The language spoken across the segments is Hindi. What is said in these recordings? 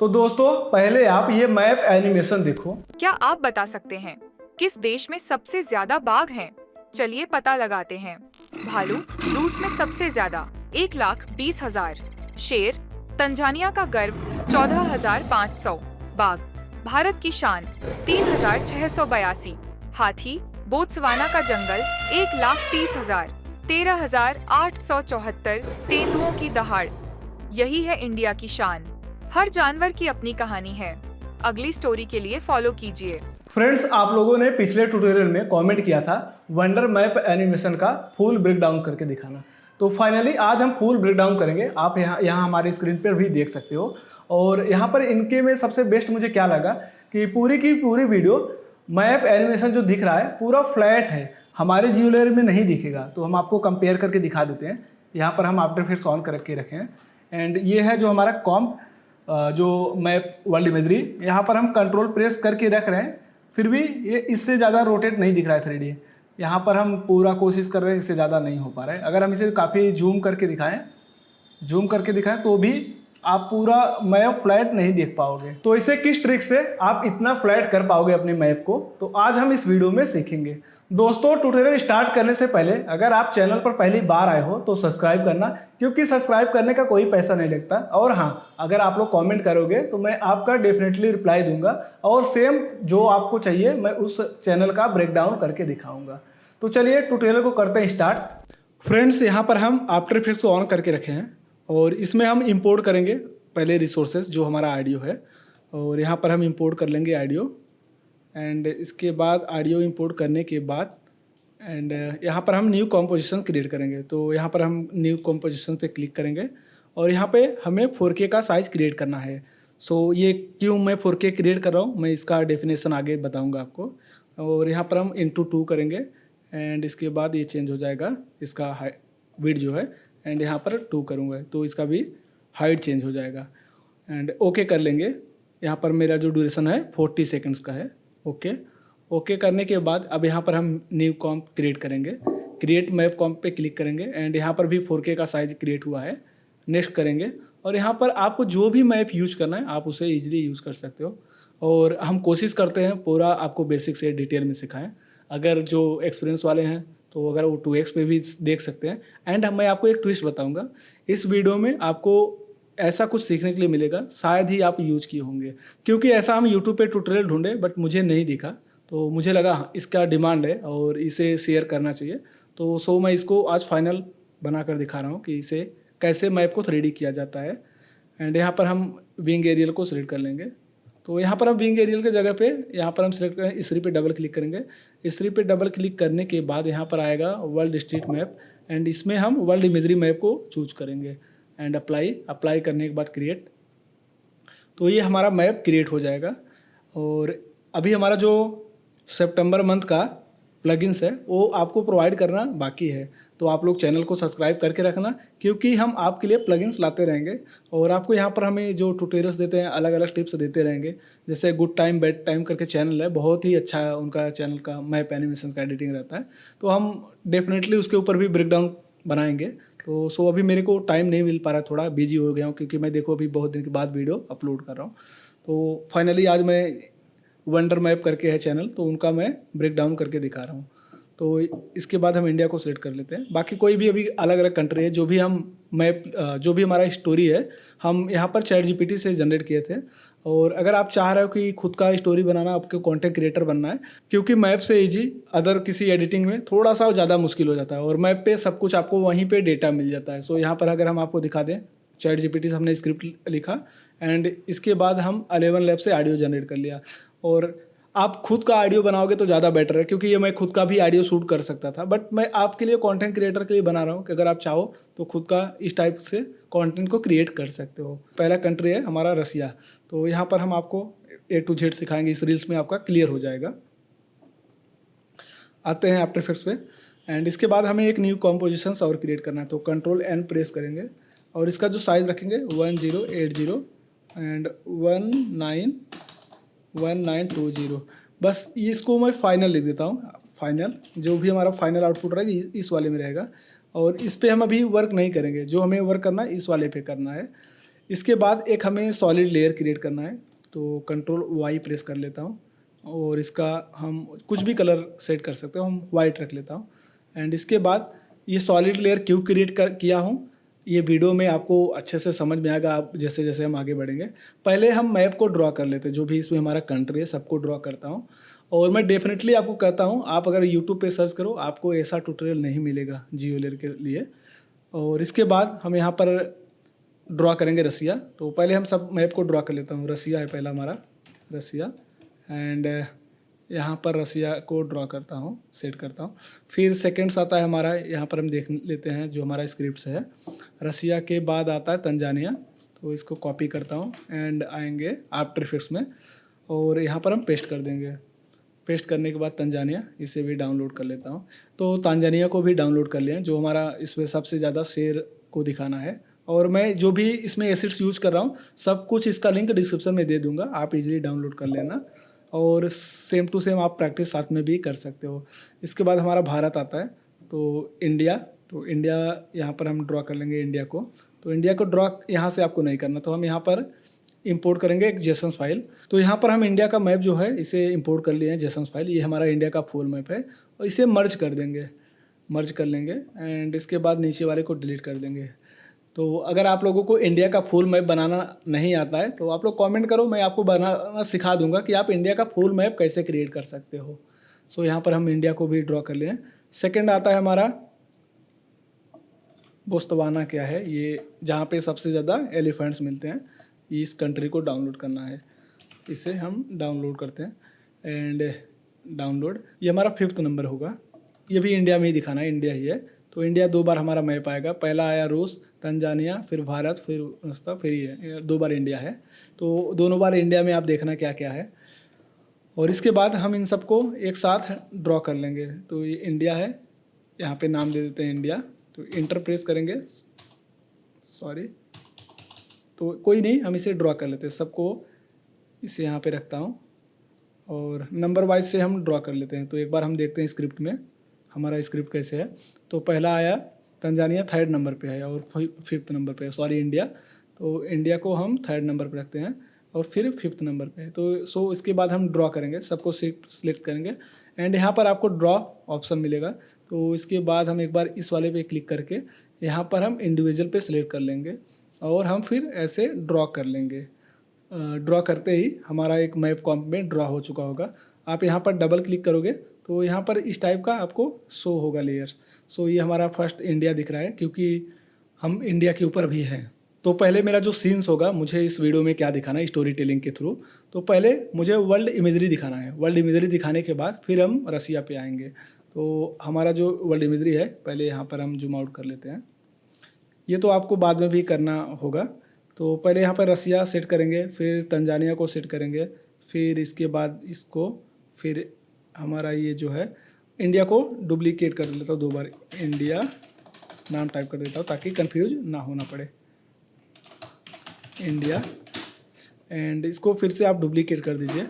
तो दोस्तों पहले आप ये मैप एनिमेशन देखो। क्या आप बता सकते हैं किस देश में सबसे ज्यादा बाघ हैं? चलिए पता लगाते हैं। भालू रूस में सबसे ज्यादा 1,20,000। शेर तंजानिया का गर्व 14,500। बाघ भारत की शान 3,682। हाथी बोत्सवाना का जंगल 1,30,000। 13,874। तेंदुओं की दहाड़। यही है इंडिया की शान। हर जानवर की अपनी कहानी है। अगली स्टोरी के लिए फॉलो कीजिए। फ्रेंड्स, आप लोगों ने पिछले ट्यूटोरियल में कमेंट किया था वंडर मैप एनिमेशन का फुल ब्रेकडाउन करके दिखाना। तो फाइनली आज हम फुल ब्रेकडाउन करेंगे। आप यहाँ हमारे स्क्रीन पर भी देख सकते हो। और यहाँ पर इनके में सबसे बेस्ट मुझे क्या लगा कि पूरी की पूरी वीडियो मैप एनिमेशन जो दिख रहा है पूरा फ्लैट है, हमारे जियो लेयर में नहीं दिखेगा। तो हम आपको कंपेयर करके दिखा देते हैं। यहाँ पर हम आफ्टर इफेक्ट्स ऑन करके रखे हैं एंड ये है जो हमारा कॉम्प जो मैप वर्ल्ड इमेजरी। यहाँ पर हम कंट्रोल प्रेस करके रख रहे हैं, फिर भी ये इससे ज़्यादा रोटेट नहीं दिख रहा है 3D। यहाँ पर हम पूरा कोशिश कर रहे हैं, इससे ज़्यादा नहीं हो पा रहा है। अगर हम इसे काफ़ी जूम करके दिखाएं तो भी आप पूरा मैप फ्लैट नहीं देख पाओगे। तो इसे किस ट्रिक से आप इतना फ्लैट कर पाओगे अपने मैप को, तो आज हम इस वीडियो में सीखेंगे। दोस्तों ट्यूटोरियल स्टार्ट करने से पहले अगर आप चैनल पर पहली बार आए हो तो सब्सक्राइब करना, क्योंकि सब्सक्राइब करने का कोई पैसा नहीं लगता। और हाँ, अगर आप लोग कमेंट करोगे तो मैं आपका डेफिनेटली रिप्लाई दूंगा और सेम जो आपको चाहिए मैं उस चैनल का ब्रेकडाउन करके दिखाऊंगा। तो चलिए ट्यूटोरियल को करते हैं स्टार्ट। फ्रेंड्स, यहाँ पर हम आफ्टर इफेक्ट्स को ऑन करके रखे हैं और इसमें हम इंपोर्ट करेंगे पहले रिसोर्सेज जो हमारा ऑडियो है। और यहाँ पर हम इंपोर्ट कर लेंगे ऑडियो एंड इसके बाद ऑडियो इंपोर्ट करने के बाद एंड यहाँ पर हम न्यू कॉम्पोजिशन क्रिएट करेंगे। तो यहाँ पर हम न्यू कॉम्पोजिशन पे क्लिक करेंगे और यहाँ पे हमें 4K का साइज़ क्रिएट करना है। सो ये क्यों मैं 4K क्रिएट कर रहा हूँ मैं इसका डेफिनेशन आगे बताऊँगा आपको। और यहाँ पर हम इंटू 2 करेंगे एंड इसके बाद ये चेंज हो जाएगा इसका विड्थ जो है, एंड यहाँ पर 2 करूँगा तो इसका भी हाइट चेंज हो जाएगा एंड ओके कर लेंगे। यहाँ पर मेरा जो ड्यूरेशन है 40 सेकंड्स का है। ओके करने के बाद अब यहाँ पर हम न्यू कॉम्प क्रिएट करेंगे। क्रिएट मैप कॉम्प पे क्लिक करेंगे एंड यहाँ पर भी 4K का साइज क्रिएट हुआ है। नेक्स्ट करेंगे और यहाँ पर आपको जो भी मैप यूज करना है आप उसे ईजिली यूज़ कर सकते हो। और हम कोशिश करते हैं पूरा आपको बेसिक से डिटेल में सिखाएं। अगर जो एक्सपीरियंस वाले हैं तो अगर वो 2x पे भी देख सकते हैं। एंड मैं आपको एक ट्विस्ट बताऊंगा, इस वीडियो में आपको ऐसा कुछ सीखने के लिए मिलेगा शायद ही आप यूज़ किए होंगे, क्योंकि ऐसा हम यूट्यूब पे ट्यूटोरियल ढूंढे बट मुझे नहीं दिखा। तो मुझे लगा इसका डिमांड है और इसे शेयर करना चाहिए। तो मैं इसको आज फाइनल बना कर दिखा रहा हूँ कि इसे कैसे मैप को 3D किया जाता है। एंड यहाँ पर हम विंग एरियल को सिलेक्ट कर लेंगे। तो यहाँ पर हम विंग एरियल की जगह पे यहाँ पर हम सिलेक्ट करें, इस पे डबल क्लिक करेंगे। इस पे डबल क्लिक करने के बाद यहाँ पर आएगा वर्ल्ड स्ट्रीट मैप एंड इसमें हम वर्ल्ड इमेजरी मैप को चूज करेंगे एंड अप्लाई करने के बाद क्रिएट। तो ये हमारा मैप क्रिएट हो जाएगा। और अभी हमारा जो सितंबर मंथ का प्लगइन्स है वो आपको प्रोवाइड करना बाकी है। तो आप लोग चैनल को सब्सक्राइब करके रखना, क्योंकि हम आपके लिए प्लगइन्स लाते रहेंगे और आपको यहाँ पर हमें जो ट्यूटोरियल्स देते हैं अलग अलग टिप्स देते रहेंगे। जैसे गुड टाइम बैड टाइम करके चैनल है, बहुत ही अच्छा है उनका चैनल का मैप एनिमेशन का एडिटिंग रहता है। तो हम डेफिनेटली उसके ऊपर भी ब्रेकडाउन बनाएंगे। तो अभी मेरे को टाइम नहीं मिल पा रहा, थोड़ा बिजी हो गया हूँ क्योंकि मैं देखो अभी बहुत दिन के बाद वीडियो अपलोड कर रहा हूँ। तो फाइनली आज मैं वंडर मैप करके है चैनल, तो उनका मैं ब्रेकडाउन करके दिखा रहा हूँ। तो इसके बाद हम इंडिया को सिलेक्ट कर लेते हैं। बाकी कोई भी अभी अलग अलग कंट्री है जो भी हम मैप जो भी हमारा स्टोरी है हम यहाँ पर चैट जीपीटी से जनरेट किए थे। और अगर आप चाह रहे हो कि खुद का स्टोरी बनाना, आपको कंटेंट क्रिएटर बनना है, क्योंकि मैप से इजी अदर किसी एडिटिंग में थोड़ा सा ज़्यादा मुश्किल हो जाता है और मैप पे सब कुछ आपको वहीं पे डेटा मिल जाता है। सो यहाँ पर अगर हम आपको दिखा दें, चैट जीपीटी से हमने स्क्रिप्ट लिखा एंड इसके बाद हम 11 लैब से ऑडियो जनरेट कर लिया। और आप खुद का ऑडियो बनाओगे तो ज़्यादा बेटर है, क्योंकि ये मैं खुद का भी ऑडियो शूट कर सकता था बट मैं आपके लिए कंटेंट क्रिएटर के लिए बना रहा हूँ कि अगर आप चाहो तो खुद का इस टाइप से कंटेंट को क्रिएट कर सकते हो। पहला कंट्री है हमारा रसिया। तो यहाँ पर हम आपको A to Z सिखाएंगे, इस रील्स में आपका क्लियर हो जाएगा। आते हैं आफ्टर इफेक्ट्स पे एंड इसके बाद हमें एक न्यू कॉम्पोजिशन और क्रिएट करना है। तो कंट्रोल N प्रेस करेंगे और इसका जो साइज़ रखेंगे 1080 एंड 1920। बस इसको मैं फाइनल लिख देता हूँ। फाइनल जो भी हमारा फाइनल आउटपुट रहेगा इस वाले में रहेगा और इस पे हम अभी वर्क नहीं करेंगे, जो हमें वर्क करना है इस वाले पे करना है। इसके बाद एक हमें सॉलिड लेयर क्रिएट करना है, तो कंट्रोल वाई प्रेस कर लेता हूँ और इसका हम कुछ भी कलर सेट कर सकते हो, हम वाइट रख लेता हूँ। एंड इसके बाद ये सॉलिड लेयर क्यों क्रिएट किया हूँ ये वीडियो में आपको अच्छे से समझ में आएगा आप जैसे जैसे हम आगे बढ़ेंगे। पहले हम मैप को ड्रॉ कर लेते हैं, जो भी इसमें हमारा कंट्री है सबको ड्रॉ करता हूँ। और मैं डेफिनेटली आपको कहता हूँ, आप अगर यूट्यूब पे सर्च करो आपको ऐसा ट्यूटोरियल नहीं मिलेगा जियो लेयर के लिए। और इसके बाद हम यहाँ पर ड्रॉ करेंगे रसिया। तो पहले हम सब मैप को ड्रॉ कर लेता हूँ। रसिया है पहला हमारा, रसिया। एंड यहाँ पर रसिया को ड्रॉ करता हूँ, सेट करता हूँ। फिर सेकंड्स आता है हमारा, यहाँ पर हम देख लेते हैं जो हमारा स्क्रिप्ट है। रसिया के बाद आता है तंजानिया, तो इसको कॉपी करता हूँ एंड आएंगे आफ्टर इफेक्ट्स में और यहाँ पर हम पेस्ट कर देंगे। पेस्ट करने के बाद तंजानिया, इसे भी डाउनलोड कर लेता हूँ। तो तंजानिया को भी डाउनलोड कर लिया, जो हमारा इसमें सबसे ज़्यादा शेर को दिखाना है। और मैं जो भी इसमें एसिड्स यूज कर रहा हूँ सब कुछ इसका लिंक डिस्क्रिप्शन में दे दूंगा, आप इजीली डाउनलोड कर लेना और सेम टू सेम आप प्रैक्टिस साथ में भी कर सकते हो। इसके बाद हमारा भारत आता है, तो इंडिया। तो इंडिया यहाँ पर हम ड्रॉ कर लेंगे इंडिया को। तो इंडिया को ड्रॉ यहाँ से आपको नहीं करना, तो हम यहाँ पर इंपोर्ट करेंगे एक जेसन फाइल। तो यहाँ पर हम इंडिया का मैप जो है इसे इंपोर्ट कर लिए हैं जेसन फाइल। ये हमारा इंडिया का फुल मैप है और इसे मर्ज कर देंगे, मर्ज कर लेंगे एंड इसके बाद नीचे वाले को डिलीट कर देंगे। तो अगर आप लोगों को इंडिया का फुल मैप बनाना नहीं आता है तो आप लोग कमेंट करो, मैं आपको बनाना सिखा दूंगा कि आप इंडिया का फुल मैप कैसे क्रिएट कर सकते हो। सो यहाँ पर हम इंडिया को भी ड्रॉ कर लें। सेकंड आता है हमारा बोस्तवाना, क्या है ये, जहाँ पे सबसे ज़्यादा एलिफेंट्स मिलते हैं। इस कंट्री को डाउनलोड करना है, इसे हम डाउनलोड करते हैं एंड डाउनलोड। ये हमारा 5th नंबर होगा, ये भी इंडिया में ही दिखाना है, इंडिया ही है। तो इंडिया 2 बार हमारा मैप आएगा, पहला आया रूस, तंजानिया, फिर भारत, फिर उसका फिर ये 2 बार इंडिया है। तो दोनों बार इंडिया में आप देखना क्या क्या है। और इसके बाद हम इन सबको एक साथ ड्रॉ कर लेंगे। तो ये इंडिया है, यहाँ पे नाम दे देते हैं इंडिया। तो इंटर प्रेस करेंगे, सॉरी, तो कोई नहीं, हम इसे ड्रॉ कर लेते हैं सबको। इसे यहाँ पे रखता हूँ और नंबर वाइज से हम ड्रॉ कर लेते हैं। तो एक बार हम देखते हैं स्क्रिप्ट में हमारा स्क्रिप्ट कैसे है। तो पहला आया तंजानिया 3rd नंबर पे है और 5th नंबर पे है, सॉरी इंडिया। तो इंडिया को हम 3rd नंबर पे रखते हैं और फिर 5th नंबर पे है। तो इसके बाद हम ड्रॉ करेंगे, सबको सिलेक्ट करेंगे एंड यहाँ पर आपको ड्रॉ ऑप्शन मिलेगा। तो इसके बाद हम एक बार इस वाले पे क्लिक करके यहाँ पर हम इंडिविजुअल पे सिलेक्ट कर लेंगे और हम फिर ऐसे ड्रॉ कर लेंगे। ड्रॉ करते ही हमारा एक मैप कॉम्प में ड्रॉ हो चुका होगा। आप यहाँ पर डबल क्लिक करोगे तो यहाँ पर इस टाइप का आपको शो होगा लेयर्स। सो ये हमारा फर्स्ट इंडिया दिख रहा है क्योंकि हम इंडिया के ऊपर भी हैं। तो पहले मेरा जो सीन्स होगा, मुझे इस वीडियो में क्या दिखाना है स्टोरी टेलिंग के थ्रू, तो पहले मुझे वर्ल्ड इमेजरी दिखाना है। वर्ल्ड इमेजरी दिखाने के बाद फिर हम रसिया पे आएंगे। तो हमारा जो वर्ल्ड इमेजरी है पहले यहाँ पर हम जूम आउट कर लेते हैं, ये तो आपको बाद में भी करना होगा। तो पहले यहाँ पर रसिया सेट करेंगे, फिर तंजानिया को सेट करेंगे, फिर इसके बाद इसको, फिर हमारा ये जो है इंडिया को डुप्लीकेट कर लेता हूँ 2 बार, इंडिया नाम टाइप कर देता हूँ ताकि कंफ्यूज ना होना पड़े, इंडिया। एंड इसको फिर से आप डुप्लीकेट कर दीजिए,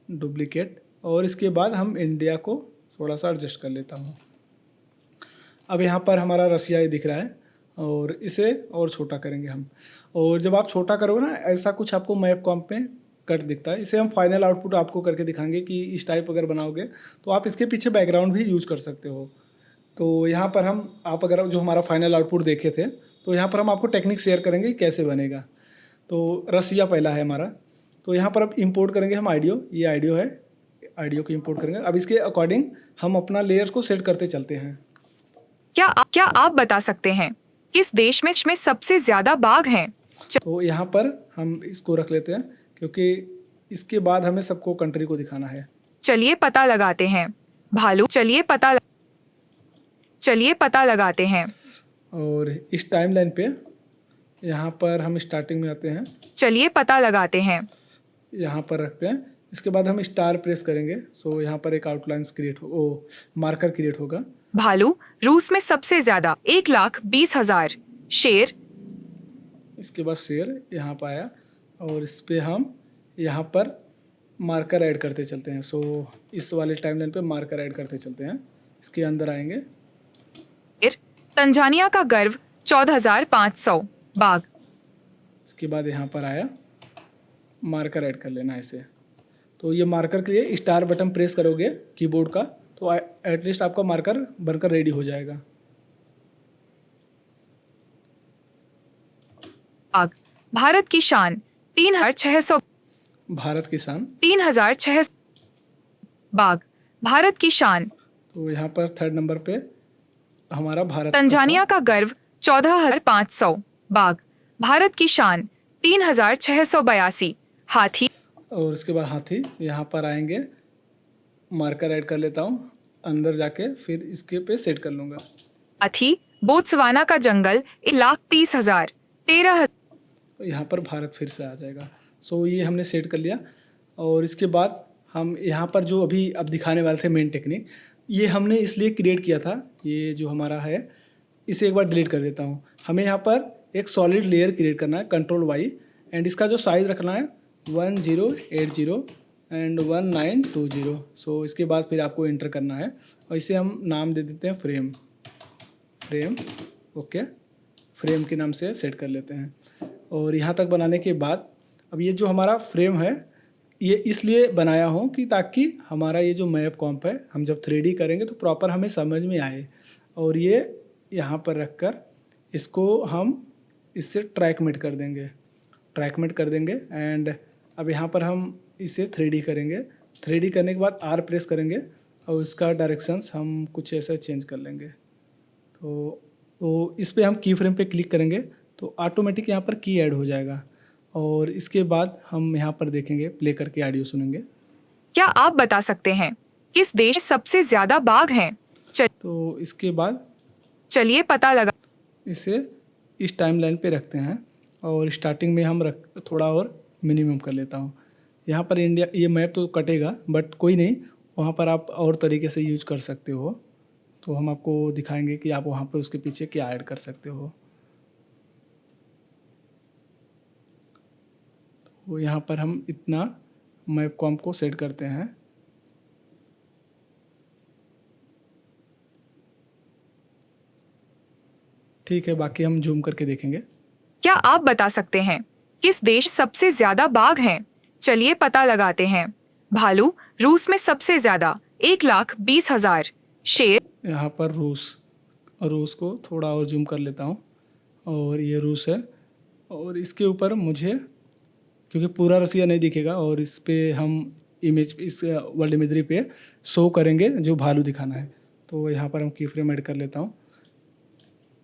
डुप्लीकेट। और इसके बाद हम इंडिया को थोड़ा सा एडजस्ट कर लेता हूँ। अब यहाँ पर हमारा रसिया ये दिख रहा है और इसे और छोटा करेंगे हम। और जब आप छोटा करोगे ना, ऐसा कुछ आपको मैप कॉम्प में कट दिखता है। इसे हम फाइनल आउटपुट आपको करके दिखाएंगे कि इस टाइप अगर बनाओगे तो आप इसके पीछे बैकग्राउंड भी यूज़ कर सकते हो। तो यहाँ पर आप अगर जो हमारा फाइनल आउटपुट देखे थे, तो यहाँ पर हम आपको टेक्निक शेयर करेंगे कि कैसे बनेगा। तो रसिया पहला है हमारा, तो यहाँ पर अब इंपोर्ट करेंगे हम आइडियो, ये आइडियो है, आइडियो को इंपोर्ट करेंगे। अब इसके अकॉर्डिंग हम अपना लेयर्स को सेट करते चलते हैं। क्या आप बता सकते हैं किस देश में सबसे ज्यादा बाघ हैं? तो यहाँ पर हम इसको रख लेते हैं क्योंकि इसके बाद हमें सबको कंट्री को दिखाना है। चलिए पता लगाते हैं। भालू, चलिए पता लगाते हैं। और इस टाइमलाइन पे यहाँ पर हम स्टार्टिंग में आते हैं, चलिए पता लगाते हैं। यहाँ पर रखते हैं। इसके बाद हम स्टार प्रेस करेंगे। सो यहाँ पर एक आउटलाइन क्रिएट मार्कर क्रिएट होगा। भालू, रूस में सबसे ज्यादा 1,20,000 शेर। इसके बाद शेर यहाँ पर आया और इस पे हम यहाँ पर मार्कर ऐड करते चलते हैं। सो इस वाले टाइमलाइन पे मार्कर ऐड करते चलते हैं। इसके अंदर आएंगे। तंजानिया का गर्व 14,500 बाघ। इसके बाद यहाँ पर आया मार्कर ऐड कर लेना ऐसे। तो ये मार्कर के लिए स्टार बटन प्रेस करोगे कीबोर्ड का तो एटलीस्ट आपका मार्कर बनकर रेडी हो जाएगा। बाघ भारत की शान 3600 भारत की शान 3600 बाघ भारत की शान। तो यहाँ पर थर्ड नंबर पे हमारा भारत तंजानिया का गर्व 14,500 बाघ भारत की शान 3,682 हाथी। और उसके बाद हाथी यहाँ पर आएंगे, मार्कर ऐड कर लेता हूँ अंदर जाके, फिर इसके पे सेट कर लूँगा। हाथी बोत्सवाना का जंगल 1,30,000 13 यहाँ पर भारत फिर से आ जाएगा। सो ये हमने सेट कर लिया। और इसके बाद हम यहाँ पर जो अभी अब दिखाने वाले थे मेन टेक्निक, ये हमने इसलिए क्रिएट किया था, ये जो हमारा है इसे एक बार डिलीट कर देता हूँ। हमें यहाँ पर एक सॉलिड लेयर क्रिएट करना है, कंट्रोल वाई, एंड इसका जो साइज़ रखना है 1080 एंड 1920। सो इसके बाद फिर आपको एंटर करना है और इसे हम नाम दे देते हैं फ्रेम। ओके, फ्रेम के नाम से सेट कर लेते हैं। और यहाँ तक बनाने के बाद अब ये जो हमारा फ्रेम है ये इसलिए बनाया हूँ कि ताकि हमारा ये जो मैप कॉम्प है हम जब 3D करेंगे तो प्रॉपर हमें समझ में आए। और ये यहाँ पर रख कर इसको हम इससे ट्रैकमेट कर देंगे एंड अब यहाँ पर हम इसे 3D करेंगे। 3D करने के बाद R प्रेस करेंगे और इसका डायरेक्शंस हम कुछ ऐसा चेंज कर लेंगे। तो इस पर हम की फ्रेम पे क्लिक करेंगे तो ऑटोमेटिक यहाँ पर की ऐड हो जाएगा। और इसके बाद हम यहाँ पर देखेंगे, प्ले करके ऑडियो सुनेंगे। क्या आप बता सकते हैं किस देश सबसे ज्यादा बाघ हैं? तो इसके बाद चलिए पता लगा। इसे इस टाइमलाइन पे रखते हैं और स्टार्टिंग में हम थोड़ा और मिनिमम कर लेता हूँ। यहाँ पर इंडिया ये मैप तो कटेगा बट कोई नहीं, वहाँ पर आप और तरीके से यूज कर सकते हो। तो हम आपको दिखाएंगे कि आप वहाँ पर उसके पीछे क्या ऐड कर सकते हो। तो यहाँ पर हम इतना मैप कॉम्प को सेट करते हैं। ठीक है, बाकी हम जूम करके देखेंगे। क्या आप बता सकते हैं किस देश सबसे ज्यादा बाघ हैं? चलिए पता लगाते हैं। भालू रूस में सबसे ज्यादा 1,20,000। शेर यहाँ पर रूस को थोड़ा और जूम कर लेता हूँ और ये रूस है। और इसके ऊपर मुझे, क्योंकि पूरा रसिया नहीं दिखेगा, और इस पे हम इस वर्ल्ड इमेजरी पे शो करेंगे जो भालू दिखाना है। तो यहाँ पर हम की फ्रेम ऐड कर लेता हूँ।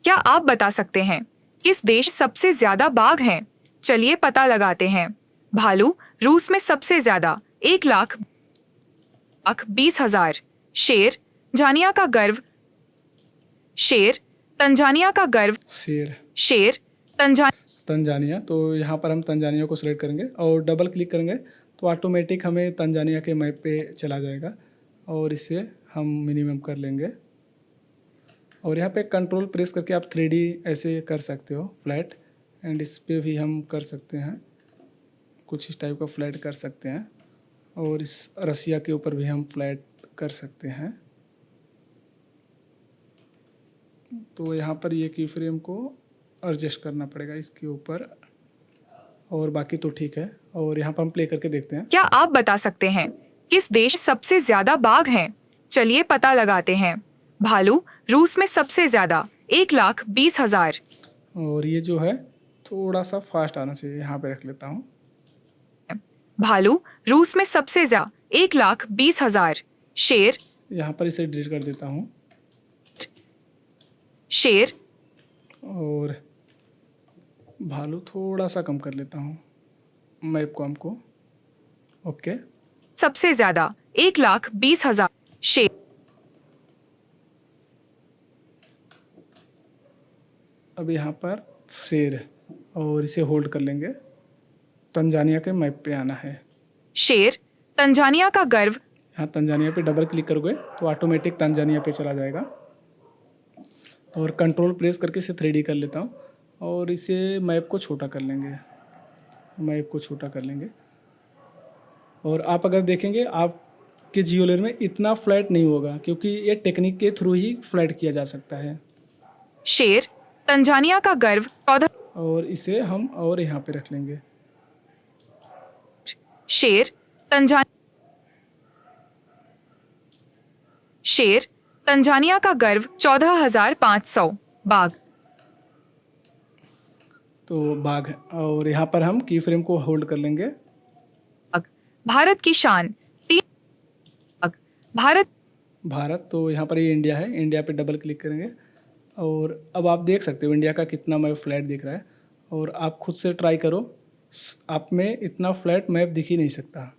क्या आप बता सकते हैं किस देश सबसे ज्यादा बाघ हैं? चलिए पता लगाते हैं। भालू रूस में सबसे ज्यादा 1,20,000। शेर जानिया का गर्व। शेर तंजानिया का गर्व। शेर तंजानिया। तो यहाँ पर हम तंजानिया को सिलेक्ट करेंगे और डबल क्लिक करेंगे तो ऑटोमेटिक हमें तंजानिया के मैप पे चला जाएगा। और इसे हम मिनिमम कर लेंगे और यहाँ पे कंट्रोल प्रेस करके आप 3D ऐसे कर सकते हो फ्लैट, एंड इस पे भी हम कर सकते हैं कुछ इस टाइप का फ्लैट कर सकते हैं। और इस रसिया के ऊपर भी हम फ्लैट कर सकते हैं। तो यहाँ पर ये की फ्रेम को एडजस्ट करना पड़ेगा इसके ऊपर, और बाकी तो ठीक है। और यहाँ पर हम प्ले करके देखते हैं। क्या आप बता सकते हैं किस देश सबसे ज्यादा बाघ हैं? चलिए पता लगाते हैं। भालू रूस में सबसे ज्यादा 1,20,000। और ये जो है थोड़ा सा फास्ट आना चाहिए, यहाँ पे रख लेता हूँ। भालू रूस में सबसे ज्यादा 1,20,000। शेर यहाँ पर इसे डिलीट कर देता हूँ। शेर और भालू थोड़ा सा कम कर लेता हूँ मैप कॉम को। ओके, सबसे ज्यादा 1,20,000। शेर अब यहाँ पर शेर, और इसे होल्ड कर लेंगे। तंजानिया के मैप पे आना है। शेर तंजानिया का गर्व। यहाँ तंजानिया पे डबल क्लिक करोगे तो ऑटोमेटिक तंजानिया पे चला जाएगा। और कंट्रोल प्रेस करके इसे 3D कर लेता हूँ और इसे मैप को छोटा कर लेंगे। और आप अगर देखेंगे आपके जियो लेयर में इतना फ्लैट नहीं होगा, क्योंकि ये टेक्निक के थ्रू ही फ्लैट किया जा सकता है। शेर तंजानिया का गर्व 14 और इसे हम और यहाँ पे रख लेंगे। शेर तंजानिया का गर्व 14,500। बाघ तो बाघ, और यहाँ पर हम की फ्रेम को होल्ड कर लेंगे। भारत की शान भारत, तो यहाँ पर ये इंडिया है, इंडिया पे डबल क्लिक करेंगे और अब आप देख सकते हो इंडिया का कितना मैप फ्लैट दिख रहा है। और आप खुद से ट्राई करो, आप में इतना फ्लैट मैप दिख ही नहीं सकता,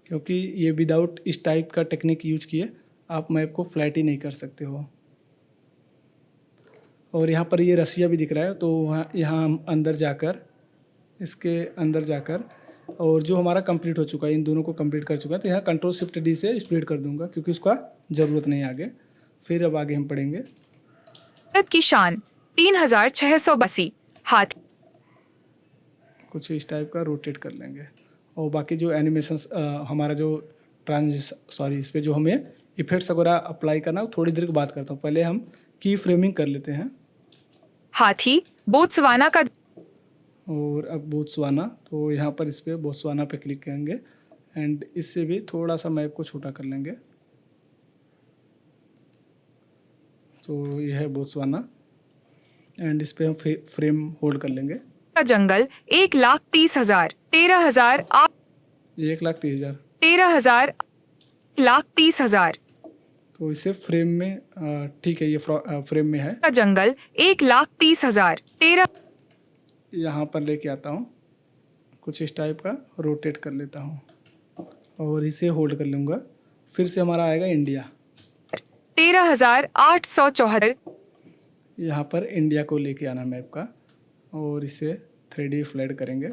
क्योंकि ये विदाउट इस टाइप का टेक्निक यूज किए आप मैप को फ्लैट ही नहीं कर सकते हो। और यहाँ पर ये रसिया भी दिख रहा है, तो यहाँ हम अंदर जाकर, इसके अंदर जाकर, और जो हमारा कंप्लीट हो चुका है, इन दोनों को कंप्लीट कर चुका है, तो यहाँ Ctrl+Shift+D से स्प्लिट कर दूंगा क्योंकि उसका ज़रूरत नहीं आगे। फिर अब आगे हम पढ़ेंगे। भारत की शान 3,682 हाथी। कुछ इस टाइप का रोटेट कर लेंगे और बाकी जो एनिमेशंस हमारा जो इस पर जो हमें इफेक्ट्स वगैरह अप्लाई करना है थोड़ी देर के बाद करता हूँ। पहले हम की फ्रेमिंग कर लेते हैं। हाथी बोत्सवाना का और अब बोत्सवाना, तो यहाँ पर इस पर बोत्सवाना पे क्लिक करेंगे एंड इससे भी थोड़ा सा मैप को छोटा कर लेंगे। तो यह है बोत्सवाना एंड इस पर हम फ्रेम होल्ड कर लेंगे। का जंगल 1,30,000 13,000 1,30,000 13,000 1,30,000 तो इसे फ्रेम में ठीक है, ये फ्रेम में है। का जंगल 1,30,000 13 यहाँ पर लेके आता हूँ, कुछ इस टाइप का रोटेट कर लेता हूँ और इसे होल्ड कर लूँगा। फिर से हमारा आएगा इंडिया, 13,874 यहाँ पर इंडिया को लेके आना मैप का और इसे 3D फ्लैट करेंगे।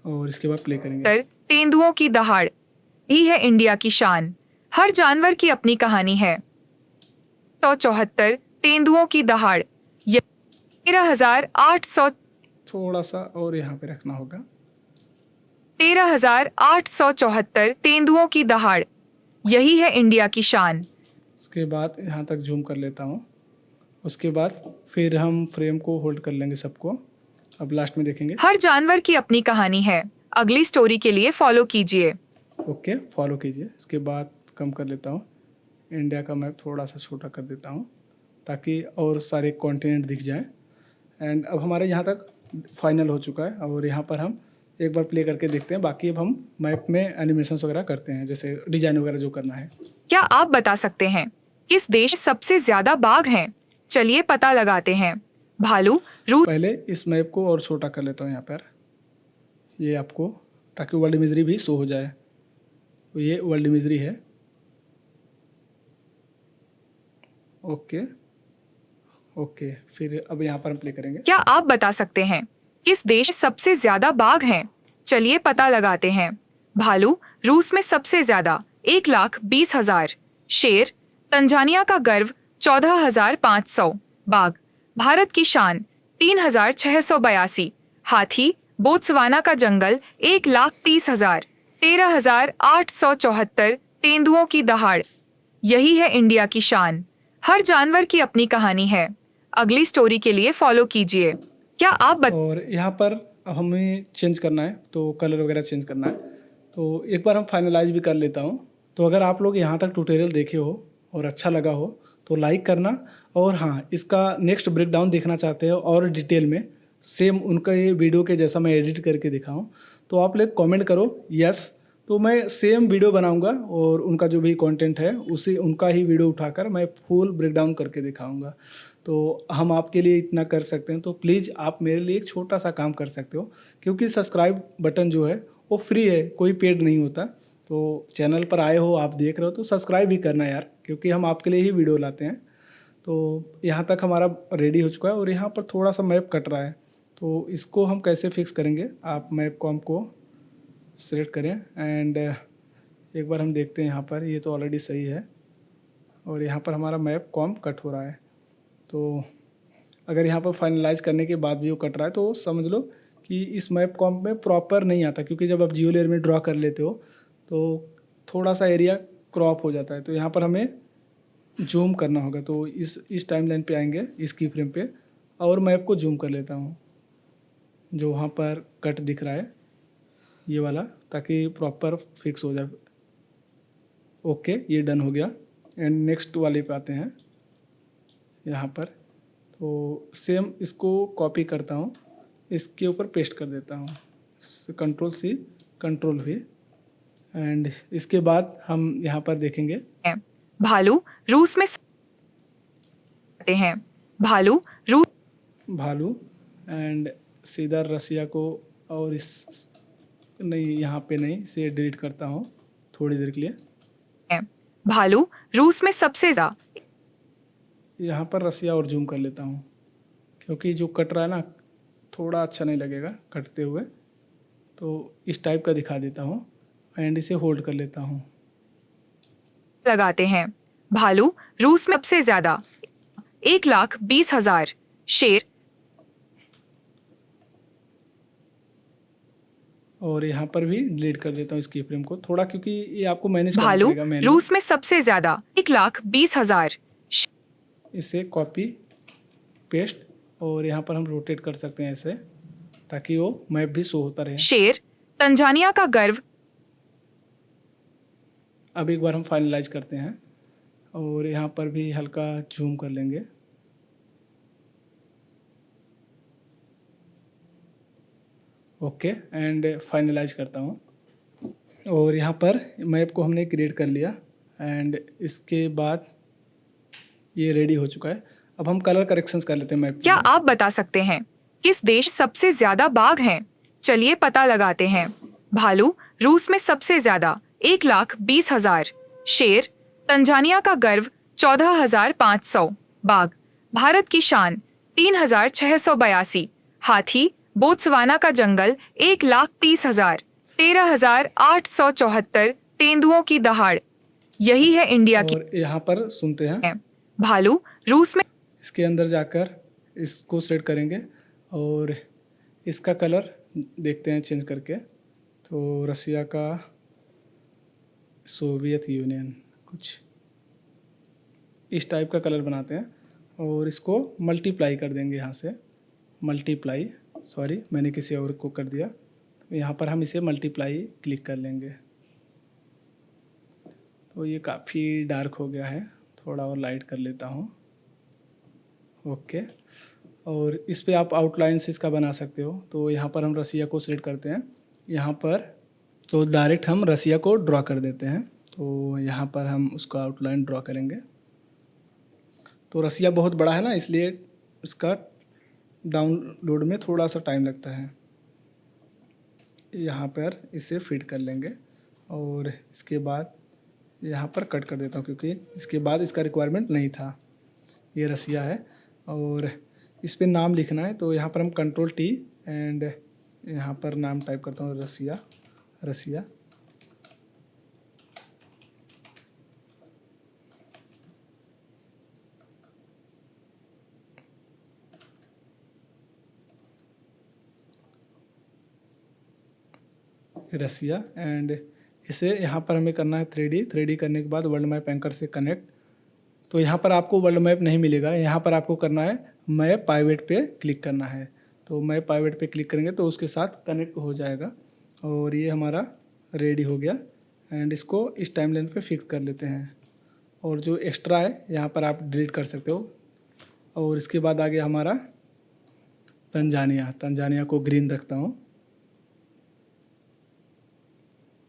और इसके बाद प्ले करेंगे। तेंदुओं की दहाड़ ही है इंडिया की शान, हर जानवर की अपनी कहानी है। 174 तेंदुओं की दहाड़ 13,800 थोड़ा सा और यहाँ पे रखना होगा। 13,874 तेंदुओं की दहाड़, यही है इंडिया की शान। उसके बाद यहाँ तक जूम कर लेता हूँ। उसके बाद फिर हम फ्रेम को होल्ड कर लेंगे सबको। अब लास्ट में देखेंगे। हर जानवर की अपनी कहानी है। अगली स्टोरी के लिए फॉलो कीजिए। ओके, फॉलो कीजिए। इसके बाद कम कर लेता हूँ, इंडिया का मैप थोड़ा सा छोटा कर देता हूँ ताकि और सारे कॉन्टिनेंट दिख जाएं। एंड अब हमारे यहाँ तक फाइनल हो चुका है और यहाँ पर हम एक बार प्ले करके देखते हैं। बाकी अब हम मैप में एनिमेशंस वगैरह करते हैं, जैसे डिजाइन वगैरह जो करना है। क्या आप बता सकते हैं किस देश में सबसे ज्यादा बाघ हैं? चलिए पता लगाते हैं। भालू रूस। पहले इस मैप को और छोटा कर लेता हूँ यहाँ पर, ये आपको, ताकि वर्ल्ड इमेजरी भी शो हो जाए। तो ये वर्ल्ड इमेजरी है। ओके ओके, फिर अब यहाँ पर हम प्ले करेंगे। क्या आप बता सकते हैं किस देश में सबसे ज्यादा बाघ हैं? चलिए पता लगाते हैं। भालू रूस में सबसे ज्यादा 1,20,000। शेर तंजानिया का गर्व 14,500। बाघ भारत की शान 3,682। हाथी बोत्सवाना का जंगल 1,30,000 13,874। तेंदुओं की दहाड़, यही है इंडिया की शान, हर जानवर की अपनी कहानी है। अगली स्टोरी के लिए फॉलो कीजिए। क्या आप और यहाँ पर अब हमें चेंज करना है, तो कलर वगैरह चेंज करना है। तो एक बार हम फाइनलाइज भी कर लेता हूँ। तो अगर आप लोग यहाँ तक ट्यूटोरियल देखे हो और अच्छा लगा हो तो लाइक करना। और हाँ, इसका नेक्स्ट ब्रेकडाउन देखना चाहते हो और डिटेल में, सेम उनका ये वीडियो के जैसा मैं एडिट करके दिखाऊँ, तो आप लोग कमेंट करो यस, तो मैं सेम वीडियो बनाऊंगा और उनका जो भी कंटेंट है उसी उनका ही वीडियो उठाकर मैं फुल ब्रेकडाउन करके दिखाऊंगा। तो हम आपके लिए इतना कर सकते हैं, तो प्लीज़ आप मेरे लिए एक छोटा सा काम कर सकते हो, क्योंकि सब्सक्राइब बटन जो है वो फ्री है, कोई पेड नहीं होता। तो चैनल पर आए हो, आप देख रहे हो, तो सब्सक्राइब भी करना यार, क्योंकि हम आपके लिए ही वीडियो लाते हैं। तो यहाँ तक हमारा रेडी हो चुका है और यहाँ पर थोड़ा सा मैप कट रहा है, तो इसको हम कैसे फिक्स करेंगे। आप मैप को हमको सेलेक्ट करें एंड एक बार हम देखते हैं। यहाँ पर ये तो ऑलरेडी सही है और यहाँ पर हमारा मैप कॉम कट हो रहा है। तो अगर यहाँ पर फाइनलाइज करने के बाद भी वो कट रहा है तो समझ लो कि इस मैप कॉम में प्रॉपर नहीं आता, क्योंकि जब आप जियो लेयर में ड्रॉ कर लेते हो तो थोड़ा सा एरिया क्रॉप हो जाता है। तो यहाँ पर हमें जूम करना होगा। तो इस टाइमलाइन पे आएंगे, इस की फ्रेम पे, और मैप को जूम कर लेता हूँ जो वहाँ पर कट दिख रहा है ये वाला, ताकि प्रॉपर फिक्स हो जाए। ओके, ये डन हो गया। एंड नेक्स्ट वाले पे आते हैं यहाँ पर। तो सेम इसको कॉपी करता हूँ, इसके ऊपर पेस्ट कर देता हूँ, control C control V. And इसके बाद हम यहाँ पर देखेंगे भालू रूस में आते हैं। भालू रूस भालू, एंड सीधा रसिया को, और इस नहीं, यहाँ पे नहीं, इसे डिलीट करता हूँ थोड़ी देर के लिए। भालू रूस में सबसे ज्यादा, यहाँ पर रसिया और जूम कर लेता हूँ, क्योंकि जो कट रहा है ना थोड़ा अच्छा नहीं लगेगा कटते हुए। तो इस टाइप का दिखा देता हूँ एंड इसे होल्ड कर लेता हूँ। लगाते हैं। भालू रूस में सबसे ज्यादा 1,20,000 शेर। और यहाँ पर भी डिलीट कर देता हूँ इस की फ्रेम को थोड़ा, क्योंकि ये आपको मैनेज करना भालू पड़ेगा मैनुअली। रूस में सबसे ज्यादा 1,20,000 इसे कॉपी पेस्ट, और यहाँ पर हम रोटेट कर सकते हैं ऐसे, ताकि वो मैप भी शो होता रहे। शेर तंजानिया का गर्व। अब एक बार हम फाइनलाइज करते हैं, और यहाँ पर भी हल्का जूम कर लेंगे। ओके, एंड फाइनलाइज करता हूँ। और यहाँ पर मैप को हमने क्रिएट कर लिया, एंड इसके बाद ये रेडी हो चुका है। अब हम कलर करेक्शंस कर लेते हैं मैप। क्या आप बता सकते हैं किस देश सबसे ज्यादा बाघ हैं? चलिए पता लगाते हैं। भालू रूस में सबसे ज्यादा 1,20,000 शेर तंजानिया का गर्व 14,500 बाघ भारत की शान 3,682 हाथी बोत्सवाना का जंगल 1,30,000 13,874 तेंदुओं की दहाड़। यही है इंडिया की। और यहाँ पर सुनते हैं, भालू रूस में इसके अंदर जाकर इसको सेट करेंगे, और इसका कलर देखते हैं चेंज करके। तो रसिया का, सोवियत यूनियन, कुछ इस टाइप का कलर बनाते हैं, और इसको मल्टीप्लाई कर देंगे। यहाँ से मल्टीप्लाई, सॉरी मैंने किसी और को कर दिया। तो यहाँ पर हम इसे मल्टीप्लाई क्लिक कर लेंगे। तो ये काफ़ी डार्क हो गया है, थोड़ा और लाइट कर लेता हूँ। ओके, और इस पे आप आउटलाइंस इसका बना सकते हो। तो यहाँ पर हम रसिया को सिलेक्ट करते हैं, यहाँ पर तो डायरेक्ट हम रसिया को ड्रॉ कर देते हैं। तो यहाँ पर हम उसका आउटलाइन ड्रॉ करेंगे। तो रसिया बहुत बड़ा है ना, इसलिए इसका डाउनलोड में थोड़ा सा टाइम लगता है। यहाँ पर इसे फिट कर लेंगे, और इसके बाद यहाँ पर कट कर देता हूँ, क्योंकि इसके बाद इसका रिक्वायरमेंट नहीं था। ये रसिया है, और इस पर नाम लिखना है। तो यहाँ पर हम कंट्रोल टी, एंड यहाँ पर नाम टाइप करता हूँ रसिया। रसिया रसिया, एंड इसे यहाँ पर हमें करना है 3D करने के बाद वर्ल्ड मैप एंकर से कनेक्ट। तो यहाँ पर आपको वर्ल्ड मैप नहीं मिलेगा, यहाँ पर आपको करना है मैप पाइवेट पे क्लिक करना है। तो मैप पाइवेट पे क्लिक करेंगे तो उसके साथ कनेक्ट हो जाएगा, और ये हमारा रेडी हो गया। एंड इसको इस टाइमलाइन पे फिक्स कर लेते हैं, और जो एक्स्ट्रा है यहाँ पर आप डिलीट कर सकते हो। और इसके बाद आ गया हमारा तंजानिया को ग्रीन रखता हूँ।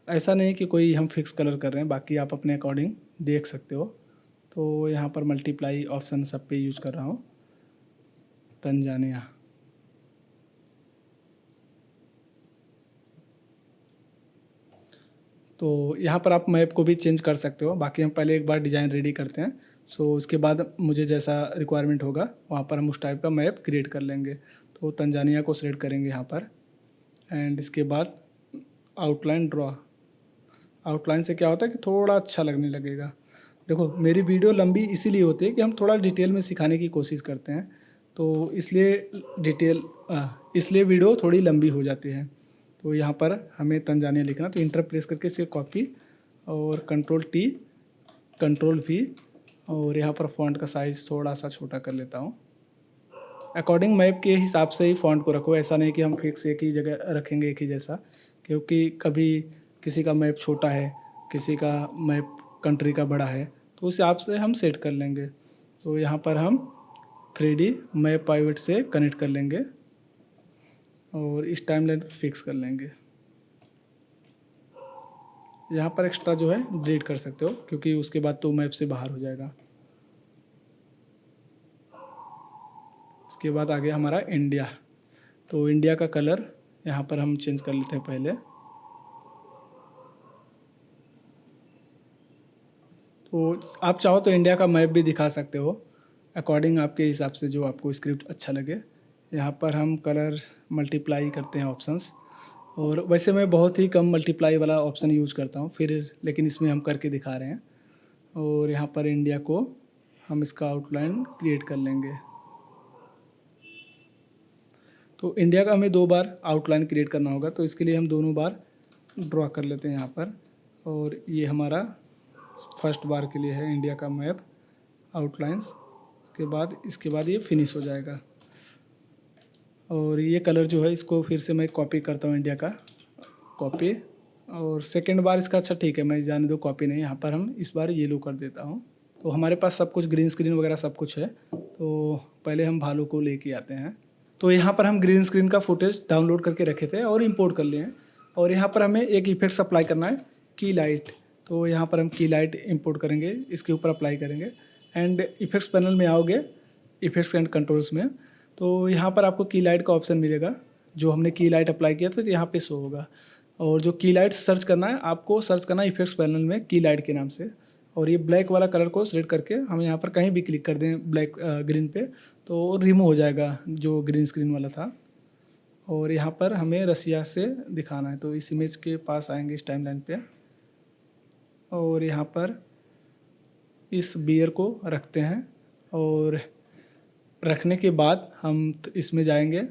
ऐसा नहीं कि कोई हम फिक्स कलर कर रहे हैं, बाकी आप अपने अकॉर्डिंग देख सकते हो। तो यहाँ पर मल्टीप्लाई ऑप्शन सब पे यूज़ कर रहा हूँ, तंजानिया। तो यहाँ पर आप मैप को भी चेंज कर सकते हो, बाकी हम पहले एक बार डिज़ाइन रेडी करते हैं। सो उसके बाद मुझे जैसा रिक्वायरमेंट होगा वहाँ पर हम उस टाइप का मैप क्रिएट कर लेंगे। तो तंजानिया को सिलेक्ट करेंगे यहाँ पर, एंड इसके बाद आउटलाइन ड्रॉ। आउटलाइन से क्या होता है कि थोड़ा अच्छा लगने लगेगा। देखो मेरी वीडियो लंबी इसीलिए होती है कि हम थोड़ा डिटेल में सिखाने की कोशिश करते हैं, तो इसलिए वीडियो थोड़ी लंबी हो जाती है। तो यहाँ पर हमें तंजानिया लिखना, तो इंटर प्रेस करके इसे कॉपी और कंट्रोल टी कंट्रोल V, और यहाँ पर फ़ॉन्ट का साइज़ थोड़ा सा छोटा कर लेता हूँ। अकॉर्डिंग मैप के हिसाब से ही फ़ॉन्ट को रखो, ऐसा नहीं कि हम फिक्स एक ही जगह रखेंगे एक ही जैसा, क्योंकि कभी किसी का मैप छोटा है, किसी का मैप कंट्री का बड़ा है, तो उस हिसाब से हम सेट कर लेंगे। तो यहाँ पर हम 3D मैप पाइवट से कनेक्ट कर लेंगे और इस टाइमलाइन को फिक्स कर लेंगे। यहाँ पर एक्स्ट्रा जो है डिलीट कर सकते हो, क्योंकि उसके बाद तो मैप से बाहर हो जाएगा। इसके बाद आ गया हमारा इंडिया। तो इंडिया का कलर यहाँ पर हम चेंज कर लेते हैं पहले। तो आप चाहो तो इंडिया का मैप भी दिखा सकते हो, अकॉर्डिंग आपके हिसाब से जो आपको स्क्रिप्ट अच्छा लगे। यहाँ पर हम कलर मल्टीप्लाई करते हैं ऑप्शंस, और वैसे मैं बहुत ही कम मल्टीप्लाई वाला ऑप्शन यूज़ करता हूँ फिर, लेकिन इसमें हम करके दिखा रहे हैं। और यहाँ पर इंडिया को हम इसका आउटलाइन क्रिएट कर लेंगे। तो इंडिया का हमें 2 बार आउटलाइन क्रिएट करना होगा, तो इसके लिए हम दोनों बार ड्रॉ कर लेते हैं यहाँ पर। और ये हमारा फर्स्ट बार के लिए है इंडिया का मैप आउटलाइंस। इसके बाद ये फिनिश हो जाएगा। और ये कलर जो है इसको फिर से मैं कॉपी करता हूँ, इंडिया का कॉपी। और सेकेंड बार इसका अच्छा ठीक है, मैं जाने दो कॉपी नहीं, यहाँ पर हम इस बार येलो कर देता हूँ। तो हमारे पास सब कुछ ग्रीन स्क्रीन वगैरह सब कुछ है। तो पहले हम भालू को लेके आते हैं। तो यहाँ पर हम ग्रीन स्क्रीन का फुटेज डाउनलोड करके रखे थे और इंपोर्ट कर लिए हैं। और यहाँ पर हमें एक इफेक्ट्स अप्लाई करना है, की लाइट। तो यहाँ पर हम की लाइट इंपोर्ट करेंगे, इसके ऊपर अप्लाई करेंगे। एंड इफेक्ट्स पैनल में आओगे, इफेक्ट्स एंड कंट्रोल्स में, तो यहाँ पर आपको की लाइट का ऑप्शन मिलेगा। जो हमने की लाइट अप्लाई किया था तो यहाँ पे शो होगा। और जो की लाइट सर्च करना है, आपको सर्च करना है इफेक्ट्स पैनल में की लाइट के नाम से। और ये ब्लैक वाला कलर को सिलेक्ट करके हम यहाँ पर कहीं भी क्लिक कर दें ब्लैक ग्रीन पे, तो रिमूव हो जाएगा जो ग्रीन स्क्रीन वाला था। और यहाँ पर हमें रसिया से दिखाना है, तो इस इमेज के पास आएंगे इस टाइमलाइन पे, और यहाँ पर इस बियर को रखते हैं। और रखने के बाद हम इसमें जाएंगे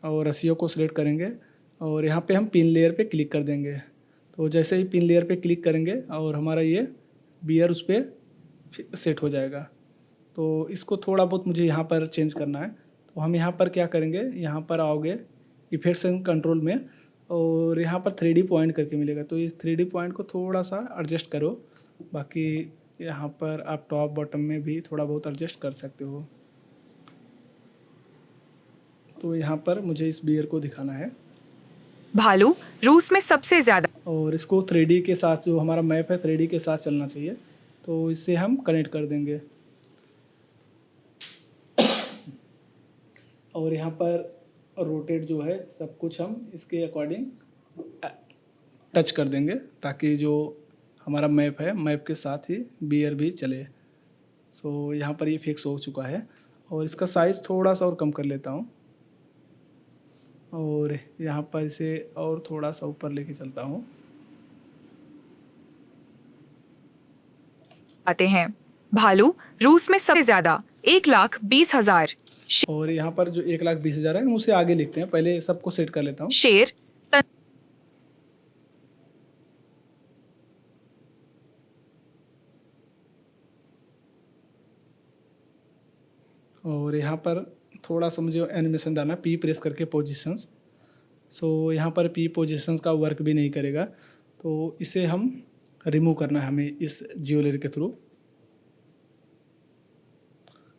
और रस्सियों को सिलेक्ट करेंगे, और यहाँ पे हम पिन लेयर पे क्लिक कर देंगे। तो जैसे ही पिन लेयर पे क्लिक करेंगे और हमारा ये बियर उस पर सेट हो जाएगा। तो इसको थोड़ा बहुत मुझे यहाँ पर चेंज करना है। तो हम यहाँ पर क्या करेंगे, यहाँ पर आओगे इफेक्ट्स एंड कंट्रोल में, और यहाँ पर 3D पॉइंट करके मिलेगा। तो इस 3D पॉइंट को थोड़ा सा एडजस्ट करो। बाकी यहाँ पर आप टॉप बॉटम में भी थोड़ा बहुत एडजस्ट कर सकते हो। तो यहाँ पर मुझे इस बियर को दिखाना है। भालू रूस में सबसे ज्यादा, और इसको 3D के साथ, जो हमारा मैप है 3D के साथ चलना चाहिए, तो इससे हम कनेक्ट कर देंगे। और यहाँ पर रोटेट जो है सब कुछ हम इसके अकॉर्डिंग टच कर देंगे, ताकि जो हमारा मैप है मैप के साथ ही बियर भी चले। सो यहाँ पर ये फिक्स हो चुका है। और इसका साइज़ थोड़ा सा और कम कर लेता हूँ, और यहाँ पर इसे और थोड़ा सा ऊपर लेके चलता हूँ। आते हैं। भालू रूस में सबसे ज्यादा 1,20,000। और यहाँ पर जो 1,20,000 है हम उसे आगे लिखते हैं, पहले सबको सेट कर लेता हूँ। शेर, और यहाँ पर थोड़ा सा मुझे एनिमेशन डालना, पी प्रेस करके पोजीशंस। सो यहाँ पर पी पोजीशंस का वर्क भी नहीं करेगा, तो इसे हम रिमूव करना है हमें इस जियो लेयर के थ्रू।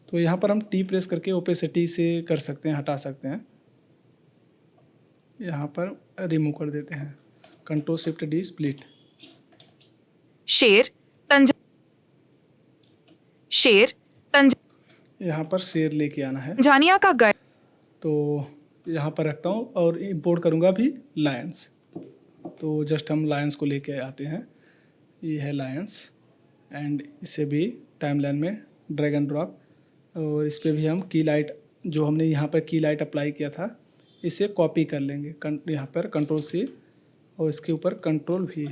तो यहाँ पर हम टी प्रेस करके ओपेसिटी से कर सकते हैं, हटा सकते हैं। यहाँ पर रिमूव कर देते हैं, कंट्रोल शिफ्ट डी स्प्लिट। शेर, यहाँ पर शेर लेके आना है, तंजानिया का गर, तो यहाँ पर रखता हूँ। और इंपोर्ट करूँगा भी लायंस। तो जस्ट हम लायंस को लेके आते हैं, ये है लायंस। एंड इसे भी टाइमलाइन में ड्रैग एंड ड्रॉप, और इस पर भी हम की लाइट, जो हमने यहाँ पर की लाइट अप्लाई किया था, इसे कॉपी कर लेंगे। यहाँ पर कंट्रोल सी और इसके ऊपर कंट्रोल भी,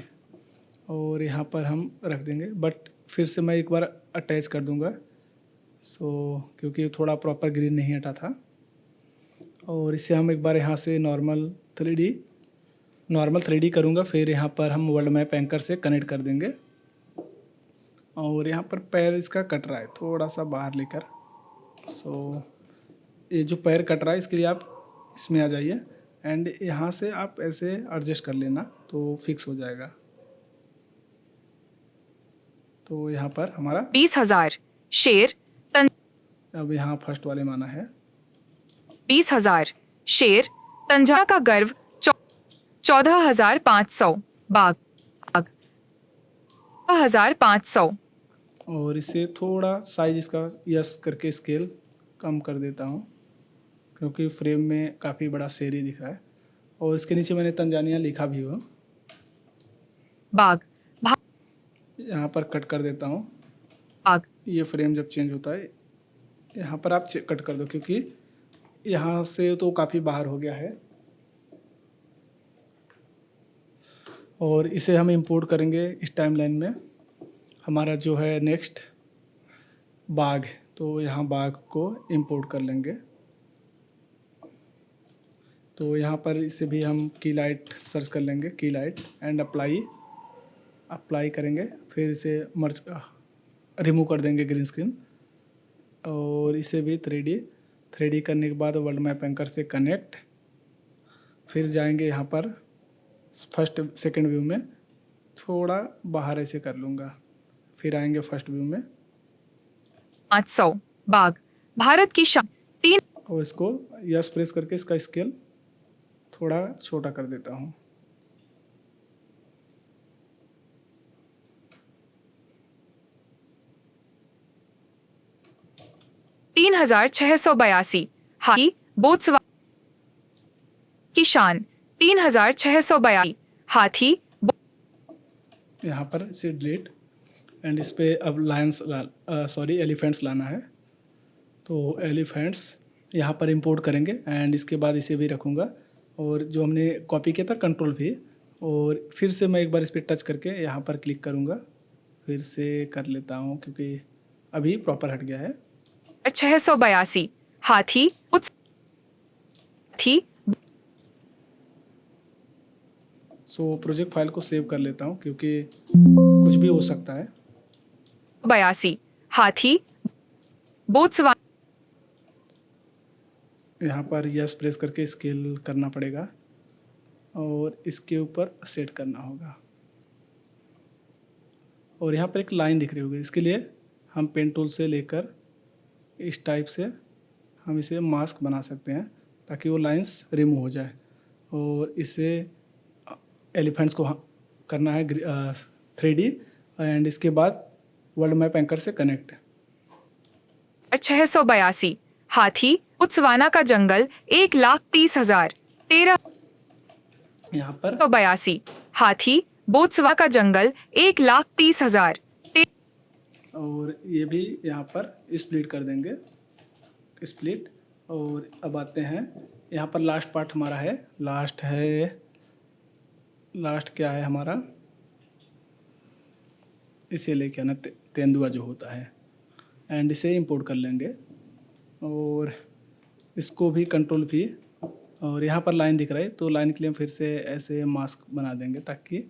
और यहाँ पर हम रख देंगे। बट फिर से मैं एक बार अटैच कर दूँगा, क्योंकि थोड़ा प्रॉपर ग्रीन नहीं हटा था। और इसे हम एक बार यहाँ से नॉर्मल 3D करूँगा, फिर यहाँ पर हम वर्ल्ड मैप एंकर से कनेक्ट कर देंगे। और यहाँ पर पैर इसका कट रहा है थोड़ा सा बाहर लेकर। सो ये जो पैर कट रहा है इसके लिए आप इसमें आ जाइए एंड यहाँ से आप ऐसे एडजस्ट कर लेना तो फिक्स हो जाएगा। तो यहाँ पर हमारा 20,000 शेर अब यहाँ फर्स्ट वाले माना है 20,000 शेर तंजानिया का गर्व 14,500 बाघ 14,500 और इसे थोड़ा साइज इसका यस करके स्केल कम कर देता हूँ क्योंकि फ्रेम में काफ़ी बड़ा शेर ही दिख रहा है और इसके नीचे मैंने तंजानिया लिखा भी हुआ। बाघ यहाँ पर कट कर देता हूँ। बाघ ये फ्रेम जब चेंज होता है यहाँ पर आप कट कर दो क्योंकि यहाँ से तो काफ़ी बाहर हो गया है। और इसे हम इंपोर्ट करेंगे इस टाइमलाइन में। हमारा जो है नेक्स्ट बाघ, तो यहाँ बाघ को इंपोर्ट कर लेंगे। तो यहाँ पर इसे भी हम की लाइट सर्च कर लेंगे, की लाइट एंड अप्लाई करेंगे। फिर इसे मर्ज रिमूव कर देंगे ग्रीन स्क्रीन और इसे भी 3D करने के बाद वर्ल्ड मैप एंकर से कनेक्ट। फिर जाएंगे यहाँ पर फर्स्ट सेकंड व्यू में, थोड़ा बाहर ऐसे कर लूँगा। फिर आएंगे फर्स्ट व्यू में 500 बाघ भारत की शान 3 और इसको यस प्रेस करके इसका स्केल थोड़ा छोटा कर देता हूँ। तीन 3,682 हाथी बोत्सवाना की शान 3,682 हाथी यहाँ पर इसे डिलीट एंड इस पे अब एलिफेंट्स लाना है। तो एलिफेंट्स यहाँ पर इंपोर्ट करेंगे एंड इसके बाद इसे भी रखूँगा और जो हमने कॉपी किया था कंट्रोल भी, और फिर से मैं एक बार इस पर टच करके यहाँ पर क्लिक करूँगा। फिर से कर लेता हूँ क्योंकि अभी प्रॉपर हट गया है। 682 हाथी थी। सो प्रोजेक्ट फाइल को सेव कर लेता हूँ क्योंकि कुछ भी हो सकता है। 82 हाथी बोत्सवाना यहाँ पर यस प्रेस करके स्केल करना पड़ेगा और इसके ऊपर सेट करना होगा। और यहाँ पर एक लाइन दिख रही होगी, इसके लिए हम पेन टूल से लेकर इस टाइप से हम इसे मास्क बना सकते हैं ताकि वो लाइंस रिमूव हो जाए। और इसे एलिफेंट्स को करना है 3D एंड इसके बाद वर्ल्ड मैप एंकर से कनेक्ट। 682 हाथी बोत्सवाना का जंगल 1,30,000 13 यहाँ पर 82 हाथी बोत्सवाना का जंगल 1,30,000 और ये भी यहाँ पर स्प्लिट कर देंगे, स्प्लिट। और अब आते हैं यहाँ पर लास्ट पार्ट हमारा है, लास्ट क्या है हमारा, इसे लेके आना तेंदुआ जो होता है एंड इसे इंपोर्ट कर लेंगे। और इसको भी कंट्रोल भी, और यहाँ पर लाइन दिख रहा है तो लाइन के लिए फिर से ऐसे मास्क बना देंगे ताकि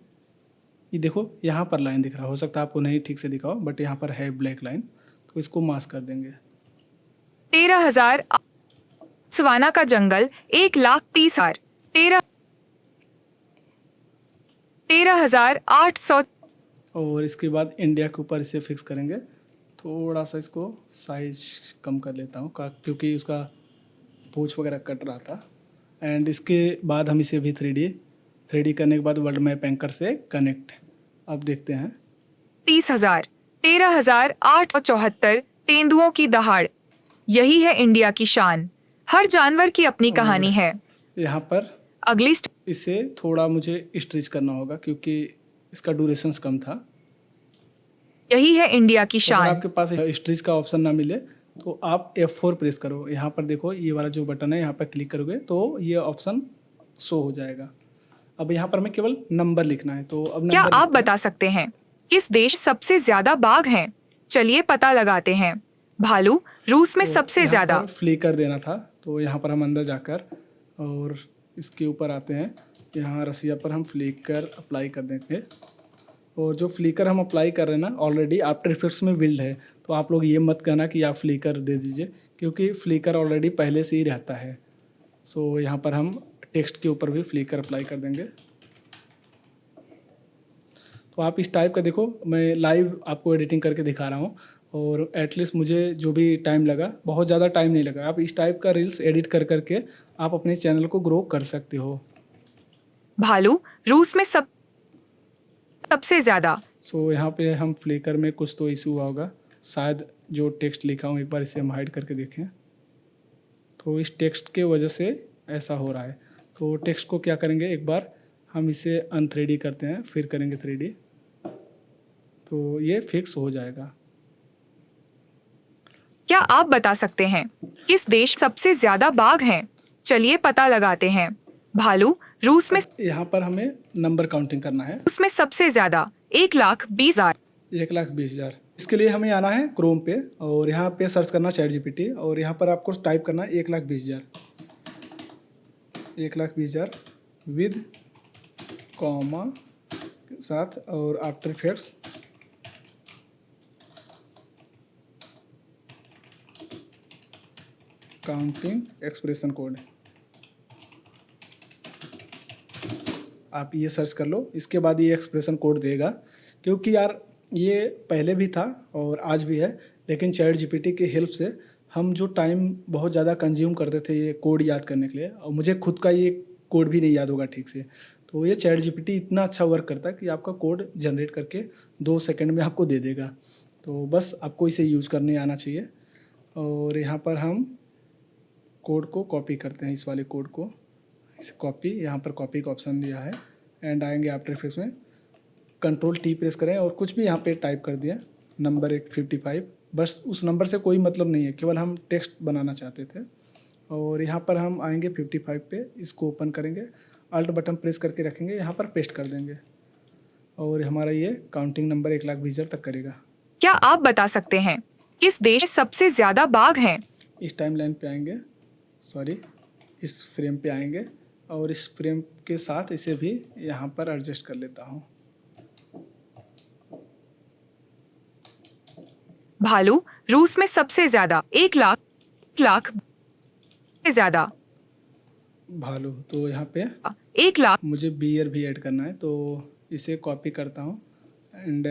ये देखो यहाँ पर लाइन दिख रहा है, हो सकता है आपको नहीं ठीक से दिखाओ बट यहाँ पर है ब्लैक लाइन, तो इसको मास्क कर देंगे। 13,000 बोत्सवाना का जंगल 1,30,000 13,800 और इसके बाद इंडिया के ऊपर इसे फिक्स करेंगे। थोड़ा सा इसको साइज कम कर लेता हूँ क्योंकि उसका पूंछ वगैरह कट रहा था। एंड इसके बाद हम इसे भी 3D करने के बाद वर्ल्ड मैप एंकर से कनेक्ट। अब देखते हैं 30,000 13,874 तेंदुओं की दहाड़। यही है इंडिया की शान। हर जानवर की अपनी कहानी है। यहाँ पर अगली इसे थोड़ा मुझे स्ट्रेच करना होगा क्योंकि इसका ड्यूरेशंस कम था। यही है इंडिया की अगर शान। आपके पास स्ट्रेच का ऑप्शन ना मिले तो आप F4 प्रेस करो। यहाँ पर देखो ये वाला जो बटन है, यहाँ पर क्लिक करोगे तो ये ऑप्शन शो हो जाएगा। अब यहाँ पर हमें केवल नंबर लिखना है। तो अब क्या नंबर आप बता सकते हैं किस देश सबसे ज्यादा बाघ हैं? चलिए पता लगाते हैं। भालू रूस में सबसे ज्यादा। फ्लिकर देना था तो यहाँ पर हम अंदर जाकर और इसके ऊपर आते हैं। यहाँ रसिया पर हम फ्लिकर अप्लाई कर देंगे और जो फ्लिकर हम अप्लाई कर रहे हैं ना ऑलरेडी आफ्टर इफेक्ट्स में बिल्ड है, तो आप लोग ये मत कहना कि आप फ्लिकर दे दीजिए, क्योंकि फ्लिकर ऑलरेडी पहले से ही रहता है। सो यहाँ पर हम टेक्स्ट के ऊपर भी फ्लिकर अप्लाई कर देंगे। तो आप इस टाइप का देखो, मैं लाइव आपको एडिटिंग करके दिखा रहा हूँ, और एटलीस्ट मुझे जो भी टाइम लगा, बहुत ज़्यादा टाइम नहीं लगा। आप इस टाइप का रील्स एडिट कर करके आप अपने चैनल को ग्रो कर सकते हो। भालू, रूस में सबसे ज्यादा। सो यहाँ पे हम फ्लिकर में कुछ तो इशू हुआ होगा, शायद जो टेक्स्ट लिखा हूँ, एक बार इसे हम हाइड करके देखें। तो इस टेक्स्ट के वजह से ऐसा हो रहा है। तो टेक्स्ट को क्या करेंगे, एक बार हम इसे अन3D करते हैं, फिर करेंगे 3D, तो ये फिक्स हो जाएगा। क्या आप बता सकते हैं किस देश सबसे ज्यादा बाघ हैं? चलिए पता लगाते हैं। भालू, रूस में यहाँ पर हमें नंबर काउंटिंग करना है। उसमें सबसे ज्यादा 1,20,000। 1,20,000। इसके लिए हमें आना है क्रोम पे, और यहाँ पे सर्च करना ChatGPT, और यहाँ पर आपको टाइप करना है 1,20,000, 1,20,000 विद कॉमा के साथ और after effects counting expression code. आप ये सर्च कर लो, इसके बाद ये एक्सप्रेशन कोड देगा। क्योंकि यार ये पहले भी था और आज भी है, लेकिन ChatGPT की हेल्प से हम जो टाइम बहुत ज़्यादा कंज्यूम करते थे ये कोड याद करने के लिए, और मुझे खुद का ये कोड भी नहीं याद होगा ठीक से, तो ये ChatGPT इतना अच्छा वर्क करता है कि आपका कोड जनरेट करके 2 सेकंड में आपको दे देगा। तो बस आपको इसे यूज़ करने आना चाहिए। और यहाँ पर हम कोड को कॉपी करते हैं, इस वाले कोड को इसे कॉपी, यहाँ पर कॉपी का ऑप्शन दिया है, एंड आएंगे आफ्टर इफेक्ट्स में, Ctrl+T प्रेस करें और कुछ भी यहाँ पे टाइप कर दिया, नंबर 155। बस उस नंबर से कोई मतलब नहीं है, केवल हम टेक्स्ट बनाना चाहते थे। और यहाँ पर हम आएंगे 55 पे, इसको ओपन करेंगे, अल्ट बटन प्रेस करके रखेंगे, यहाँ पर पेस्ट कर देंगे, और हमारा ये काउंटिंग नंबर 1,20,000 तक करेगा। क्या आप बता सकते हैं किस देश में सबसे ज्यादा बाघ हैं? इस टाइम लाइन पे आएंगे, सॉरी इस फ्रेम पे आएंगे, और इस फ्रेम के साथ इसे भी यहाँ पर एडजस्ट कर लेता हूँ। भालू, रूस में सबसे ज्यादा 1,00,000 से ज्यादा। भालू, तो यहाँ पे 1,00,000। मुझे बियर भी ऐड करना है, तो इसे कॉपी करता हूँ, एंड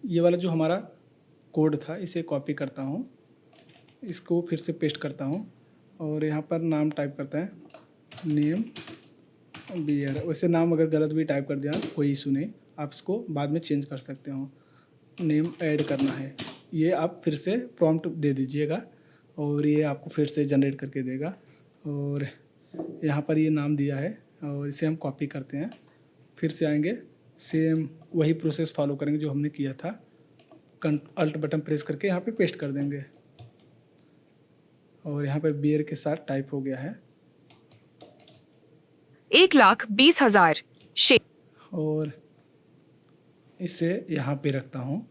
ये वाला जो हमारा कोड था इसे कॉपी करता हूँ, इसको फिर से पेस्ट करता हूँ, और यहाँ पर नाम टाइप करते हैं, नेम बियर। वैसे नाम अगर गलत भी टाइप कर दिया कोई इशू नहीं, आप इसको बाद में चेंज कर सकते हो। नेम ऐड करना है, ये आप फिर से प्रॉम्प्ट दे दीजिएगा, और ये आपको फिर से जनरेट करके देगा। और यहाँ पर ये नाम दिया है, और इसे हम कॉपी करते हैं, फिर से आएंगे, सेम वही प्रोसेस फॉलो करेंगे जो हमने किया था, अल्ट बटन प्रेस करके यहाँ पे पेस्ट कर देंगे, और यहाँ पे बियर के साथ टाइप हो गया है 1,20,000। और इसे यहाँ पे रखता हूँ।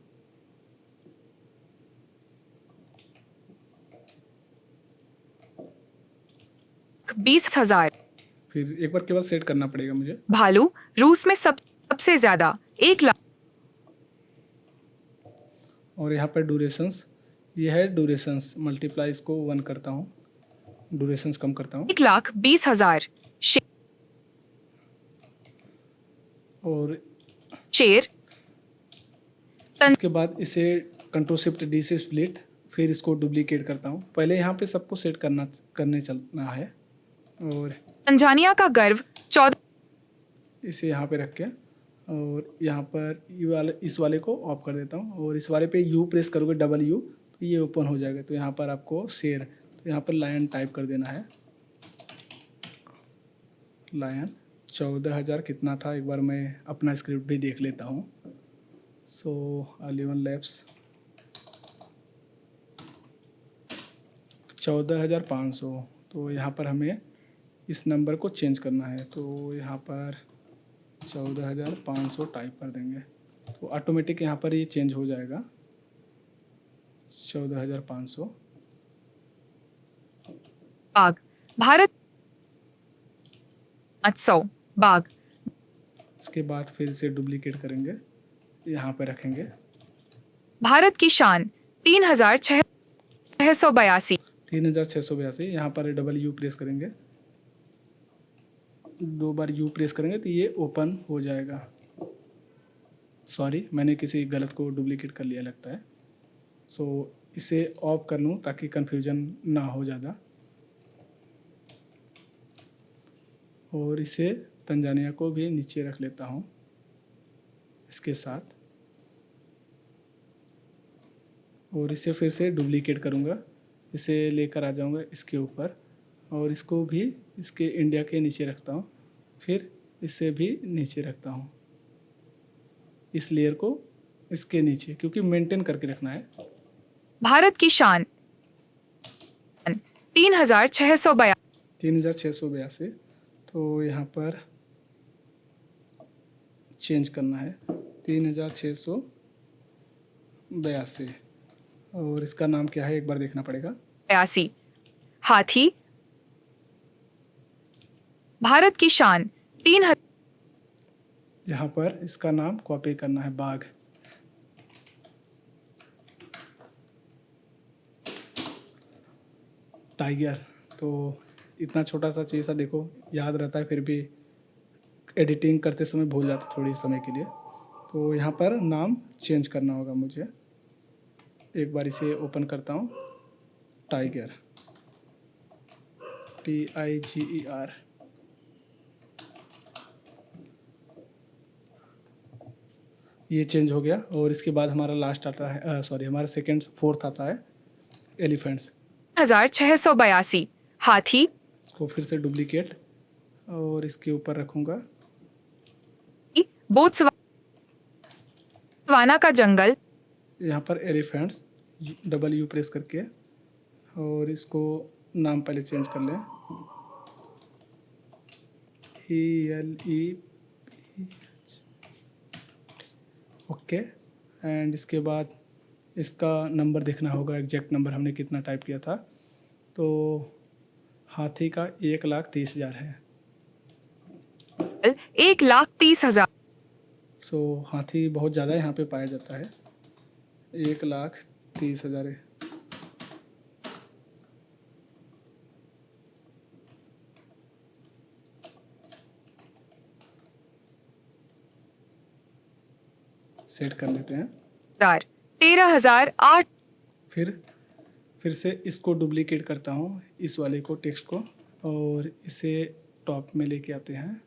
बीस हजार। फिर एक बार केवल सेट करना पड़ेगा मुझे। भालू, रूस में सबसे ज्यादा 1,00,000। और यहाँ पर ड्यूरेशंस, ये है ड्यूरेशंस, मल्टीप्लाई इसको 1 करता हूँ, ड्यूरेशंस कम करता हूँ, 1,20,000। और शेर। इसके बाद इसे Ctrl+Shift+D से स्प्लिट, फिर इसको डुप्लीकेट करता हूँ। पहले यहाँ पे सबको सेट करने चलना है, और तंजानिया का गर्व 14। इसे यहाँ पे रख के, और यहाँ पर इस वाले को ऑफ कर देता हूँ, और इस वाले पे U प्रेस करोगे, डबल U, तो ये ओपन हो जाएगा। तो यहाँ पर आपको शेर, तो यहाँ पर लायन टाइप कर देना है, लायन 14,000 कितना था, एक बार मैं अपना स्क्रिप्ट भी देख लेता हूँ। सो अलीवन लैब्स 14,500। तो यहाँ पर हमें इस नंबर को चेंज करना है, तो यहाँ पर 14,500 टाइप कर देंगे, तो ऑटोमेटिक यहाँ पर ये चेंज हो जाएगा 14,500। बाघ, भारत 800 बाघ। इसके बाद फिर से डुप्लीकेट करेंगे, यहाँ पे रखेंगे। भारत की शान 3682। 3682, यहाँ पर डबल यू प्रेस करेंगे, 2 बार यू प्रेस करेंगे तो ये ओपन हो जाएगा। सॉरी, मैंने किसी गलत को डुप्लीकेट कर लिया लगता है। सो इसे ऑफ कर लूँ ताकि कन्फ्यूजन ना हो ज़्यादा। और इसे तंजानिया को भी नीचे रख लेता हूँ इसके साथ, और इसे फिर से डुप्लीकेट करूँगा, इसे लेकर आ जाऊँगा इसके ऊपर, और इसको भी इसके इंडिया के नीचे रखता हूँ, फिर इसे भी नीचे रखता हूँ, इस लेयर को इसके नीचे, क्योंकि मेंटेन करके रखना है। भारत की शान 3682। 3682, तो यहाँ पर चेंज करना है 3682, और इसका नाम क्या है एक बार देखना पड़ेगा। 82 हाथी। भारत की शान 3000। यहाँ पर इसका नाम कॉपी करना है, बाघ। टाइगर, तो इतना छोटा सा चीज़ सा देखो याद रहता है, फिर भी एडिटिंग करते समय भूल जाते थोड़ी समय के लिए। तो यहाँ पर नाम चेंज करना होगा मुझे। एक बार इसे ओपन करता हूँ, टाइगर, TIGER। ये चेंज हो गया, और इसके बाद हमारा लास्ट आता है, सॉरी हमारा फोर्थ आता है एलिफेंट्स। 3682 हाथी। इसको फिर से डुप्लीकेट और इसके ऊपर रखूँगा। बोत्सवाना का जंगल। यहाँ पर एलिफेंट्स, डबल यू प्रेस करके, और इसको नाम पहले चेंज कर लें, ELEPH, ओके। एंड इसके बाद इसका नंबर देखना होगा, एग्जैक्ट नंबर हमने कितना टाइप किया था। तो हाथी का 1,30,000 है। 1,30,000। सो हाथी बहुत ज़्यादा यहाँ पे पाया जाता है, 1,30,000 है। सेट कर लेते हैं। 13,008। फिर से इसको डुप्लीकेट करता हूँ, इस वाले को, टेक्स्ट को, और इसे टॉप में लेके आते हैं,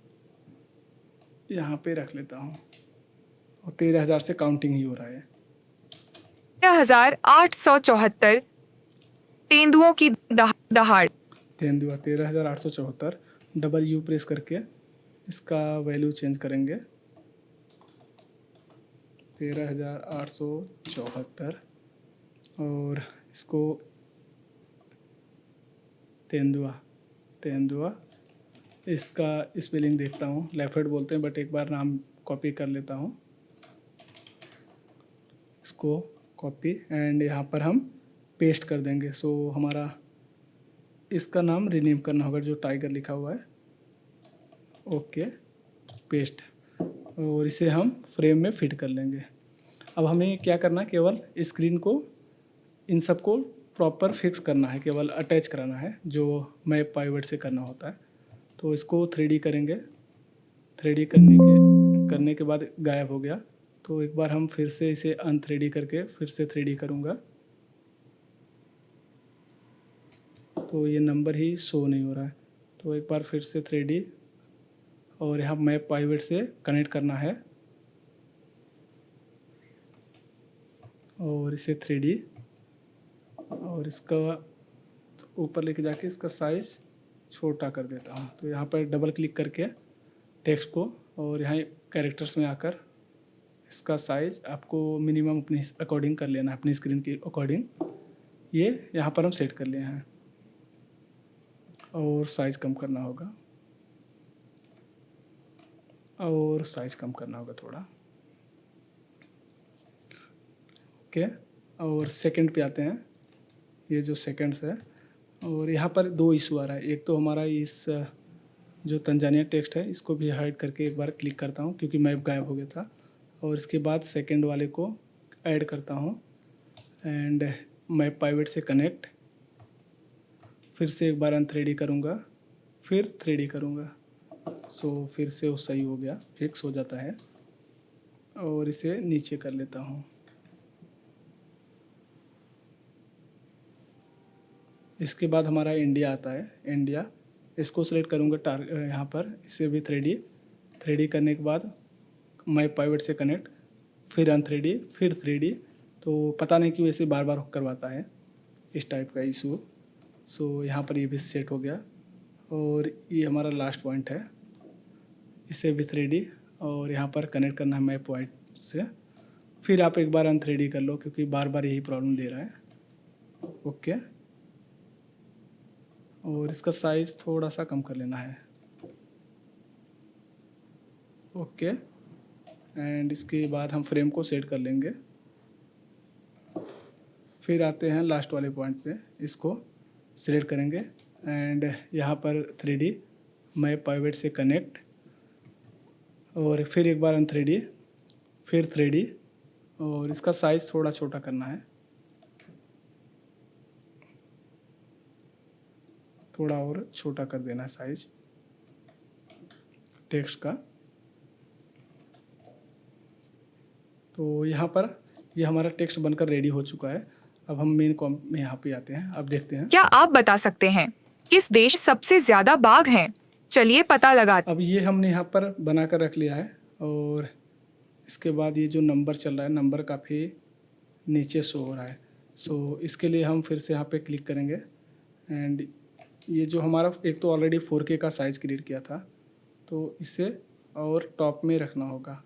यहाँ पे रख लेता हूँ, और 13,000 से काउंटिंग ही हो रहा है। 13,874। तेंदुओं की दहाड़। तेंदुआ 13,874, डबल यू प्रेस करके इसका वैल्यू चेंज करेंगे, 13,874, और इसको तेंदुआ इसका स्पेलिंग देखता हूँ, लेफ्ट हैंड बोलते हैं बट एक बार नाम कॉपी कर लेता हूँ, इसको कॉपी एंड यहाँ पर हम पेस्ट कर देंगे। सो हमारा इसका नाम रीनेम करना होगा, जो टाइगर लिखा हुआ है, ओके, पेस्ट, और इसे हम फ्रेम में फिट कर लेंगे। अब हमें क्या करना है, केवल स्क्रीन को, इन सबको प्रॉपर फिक्स करना है, केवल अटैच कराना है, जो मैप पाइवट से करना होता है। तो इसको 3D करेंगे, 3D करने के बाद गायब हो गया, तो एक बार हम फिर से इसे अन3D करके फिर से 3D करूँगा, तो ये नंबर ही शो नहीं हो रहा है। तो एक बार फिर से 3D, और यहाँ मैप पाइवट से कनेक्ट करना है, और इसे 3D, और इसका ऊपर लेके जाके इसका साइज़ छोटा कर देता हूँ। तो यहाँ पर डबल क्लिक करके टेक्स्ट को, और यहाँ कैरेक्टर्स में आकर इसका साइज़ आपको मिनिमम अपने अकॉर्डिंग कर लेना है, अपनी स्क्रीन के अकॉर्डिंग। ये यहाँ पर हम सेट कर लिए हैं, और साइज़ कम करना होगा, और साइज़ कम करना होगा थोड़ा, ओके। और सेकंड पे आते हैं, ये जो सेकंड्स है, और यहाँ पर 2 इशू आ रहा है। एक तो हमारा इस जो तंजानिया टेक्स्ट है, इसको भी हाइड करके एक बार क्लिक करता हूँ, क्योंकि मैप गायब हो गया था, और इसके बाद सेकंड वाले को ऐड करता हूँ एंड मैप पाइवेट से कनेक्ट, फिर से एक बार अन3D करूँगा, फिर 3D करूँगा। सो फिर से वो सही हो गया, फिक्स हो जाता है। और इसे नीचे कर लेता हूँ। इसके बाद हमारा इंडिया आता है, इंडिया। इसको सेलेक्ट करूँगा यहाँ पर, इसे भी 3D करने के बाद मैप पाइवेट से कनेक्ट, फिर अन3D, फिर 3D। तो पता नहीं क्यों ऐसे बार बार करवाता है, इस टाइप का इशू। सो यहाँ पर ये भी सेट हो गया। और ये हमारा लास्ट पॉइंट है, इसे भी 3D और यहाँ पर कनेक्ट करना है मैप पॉइंट से। फिर आप एक बार अन3D कर लो क्योंकि बार बार यही प्रॉब्लम दे रहा है। ओके, और इसका साइज़ थोड़ा सा कम कर लेना है। ओके, एंड इसके बाद हम फ्रेम को सेट कर लेंगे। फिर आते हैं लास्ट वाले पॉइंट पे, इसको सिलेक्ट करेंगे एंड यहाँ पर 3D मैप पाइवेट से कनेक्ट, और फिर एक बार अन3D, फिर 3D, और इसका साइज़ थोड़ा छोटा करना है, थोड़ा और छोटा कर देना है साइज टेक्स्ट का। तो यहाँ पर ये हमारा टेक्स्ट बनकर रेडी हो चुका है। अब हम मेन कॉम में यहाँ पे आते हैं, अब देखते हैं। क्या आप बता सकते हैं किस देश सबसे ज्यादा बाघ हैं? चलिए पता लगा। अब ये हमने यहाँ पर बना कर रख लिया है, और इसके बाद ये जो नंबर चल रहा है, नंबर काफ़ी नीचे शो हो रहा है। सो इसके लिए हम फिर से यहाँ पे क्लिक करेंगे एंड ये जो हमारा एक तो ऑलरेडी 4K का साइज़ क्रिएट किया था, तो इसे और टॉप में रखना होगा।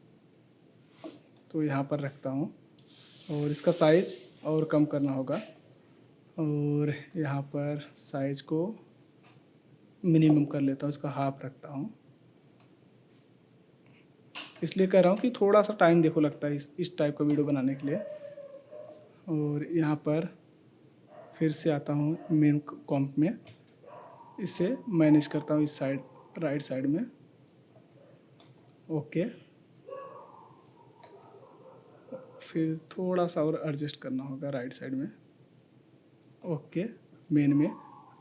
तो यहाँ पर रखता हूँ, और इसका साइज़ और कम करना होगा, और यहाँ पर साइज़ को मिनिमम कर लेता हूँ, इसका हाफ रखता हूँ। इसलिए कह रहा हूँ कि थोड़ा सा टाइम देखो लगता है इस टाइप का वीडियो बनाने के लिए। और यहाँ पर फिर से आता हूँ मेन कॉम्प में, इसे मैनेज करता हूँ इस साइड, राइट साइड में। ओके, फिर थोड़ा सा और एडजस्ट करना होगा राइट साइड में। ओके, मेन में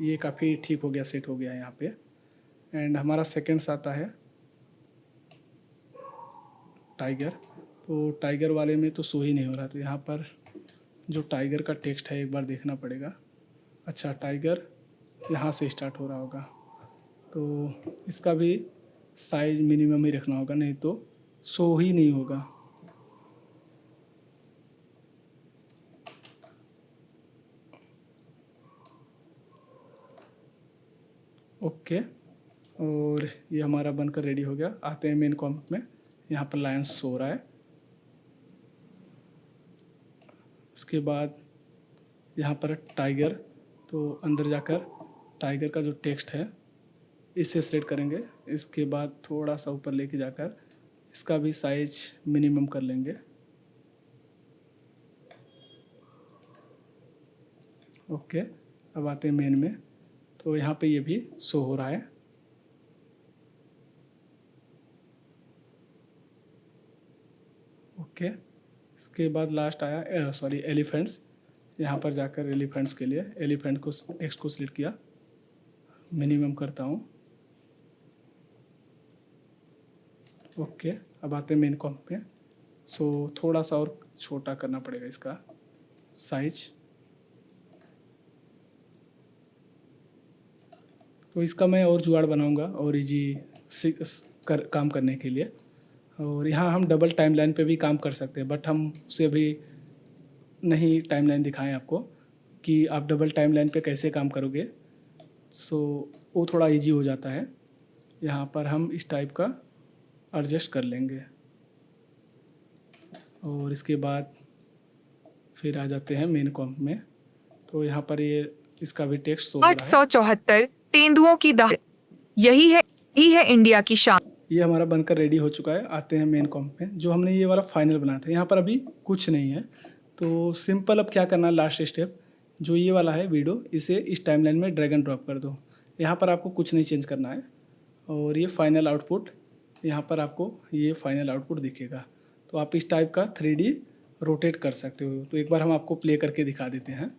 ये काफ़ी ठीक हो गया, सेट हो गया यहाँ पे। एंड हमारा सेकंड्स आता है टाइगर। तो टाइगर वाले में तो शो ही नहीं हो रहा, तो यहाँ पर जो टाइगर का टेक्स्ट है एक बार देखना पड़ेगा। अच्छा, टाइगर यहाँ से स्टार्ट हो रहा होगा, तो इसका भी साइज मिनिमम ही रखना होगा, नहीं तो शो ही नहीं होगा। ओके, और ये हमारा बनकर रेडी हो गया। आते हैं मेन कॉम्प में, यहाँ पर लायंस शो हो रहा है। उसके बाद यहाँ पर टाइगर, तो अंदर जाकर टाइगर का जो टेक्स्ट है इसे सेलेक्ट करेंगे। इसके बाद थोड़ा सा ऊपर लेके जाकर इसका भी साइज मिनिमम कर लेंगे। ओके, अब आते हैं मेन में, तो यहाँ पे ये भी शो हो रहा है। ओके, इसके बाद लास्ट आया एलिफेंट्स। यहाँ पर जाकर एलिफेंट्स के लिए एलिफेंट को टेक्स्ट को सिलेक्ट किया, मिनिमम करता हूँ। ओके, अब आते हैं मेन कॉम्प पे। सो थोड़ा सा और छोटा करना पड़ेगा इसका साइज। तो इसका मैं और जुगाड़ बनाऊंगा और इजी काम करने के लिए। और यहाँ हम डबल टाइमलाइन पे भी काम कर सकते हैं, बट हम उसे अभी नहीं टाइमलाइन दिखाएं आपको कि आप डबल टाइमलाइन पे कैसे काम करोगे। सो वो थोड़ा इजी हो जाता है। यहाँ पर हम इस टाइप का एडजस्ट कर लेंगे, और इसके बाद फिर आ जाते हैं मेन कॉम्प में। तो यहाँ पर ये इसका भी टेक्स्ट शो हो रहा है। 874 तेंदुओं की दहाड़, यही है इंडिया की शान। ये हमारा बनकर रेडी हो चुका है। आते हैं मेन कॉम्प में, जो हमने ये वाला फाइनल बनाया था। यहाँ पर अभी कुछ नहीं है, तो सिंपल अब क्या करना है, लास्ट स्टेप जो ये वाला है वीडियो, इसे इस टाइमलाइन में ड्रैग एंड ड्रॉप कर दो। यहाँ पर आपको कुछ नहीं चेंज करना है, और ये फाइनल आउटपुट, यहाँ पर आपको ये फाइनल आउटपुट दिखेगा। तो आप इस टाइप का 3D रोटेट कर सकते हो। तो एक बार हम आपको प्ले करके दिखा देते हैं।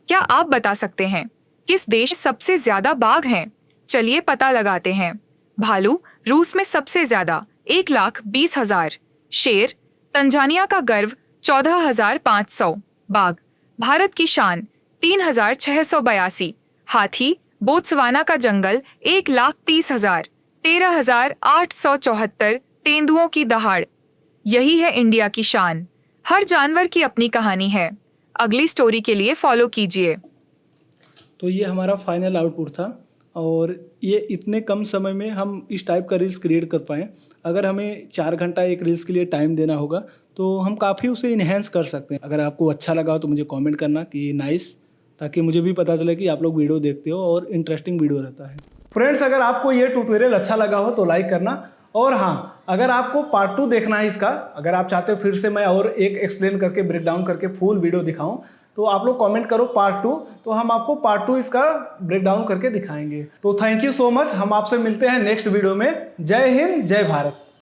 क्या आप बता सकते हैं किस देश में सबसे ज्यादा बाघ हैं? चलिए पता लगाते हैं। भालू रूस में सबसे ज्यादा 1,20,000। शेर तंजानिया का गर्व 14,500। बाघ भारत की शान 3,682। हाथी बोत्सवाना का जंगल 1,30,000। 13,874। तेंदुओं की दहाड़। यही है इंडिया की शान। हर जानवर की अपनी कहानी है। अगली स्टोरी के लिए फॉलो कीजिए। तो ये हमारा फाइनल आउटपुट था और ये इतने कम समय में हम इस टाइप का रील्स क्रिएट कर पाएँ। अगर हमें 4 घंटा एक रील्स के लिए टाइम देना होगा तो हम काफ़ी उसे इन्हेंस कर सकते हैं। अगर आपको अच्छा लगा हो तो मुझे कमेंट करना कि नाइस, ताकि मुझे भी पता चले कि आप लोग वीडियो देखते हो और इंटरेस्टिंग वीडियो रहता है। फ्रेंड्स, अगर आपको ये ट्यूटोरियल अच्छा लगा हो तो लाइक करना। और हाँ, अगर आपको पार्ट 2 देखना है इसका, अगर आप चाहते हो फिर से मैं और एक एक्सप्लेन करके ब्रेक डाउन करके फुल वीडियो दिखाऊं, तो आप लोग कमेंट करो पार्ट 2, तो हम आपको पार्ट 2 इसका ब्रेक डाउन करके दिखाएंगे। तो थैंक यू सो मच। हम आपसे मिलते हैं नेक्स्ट वीडियो में। जय हिंद, जय भारत।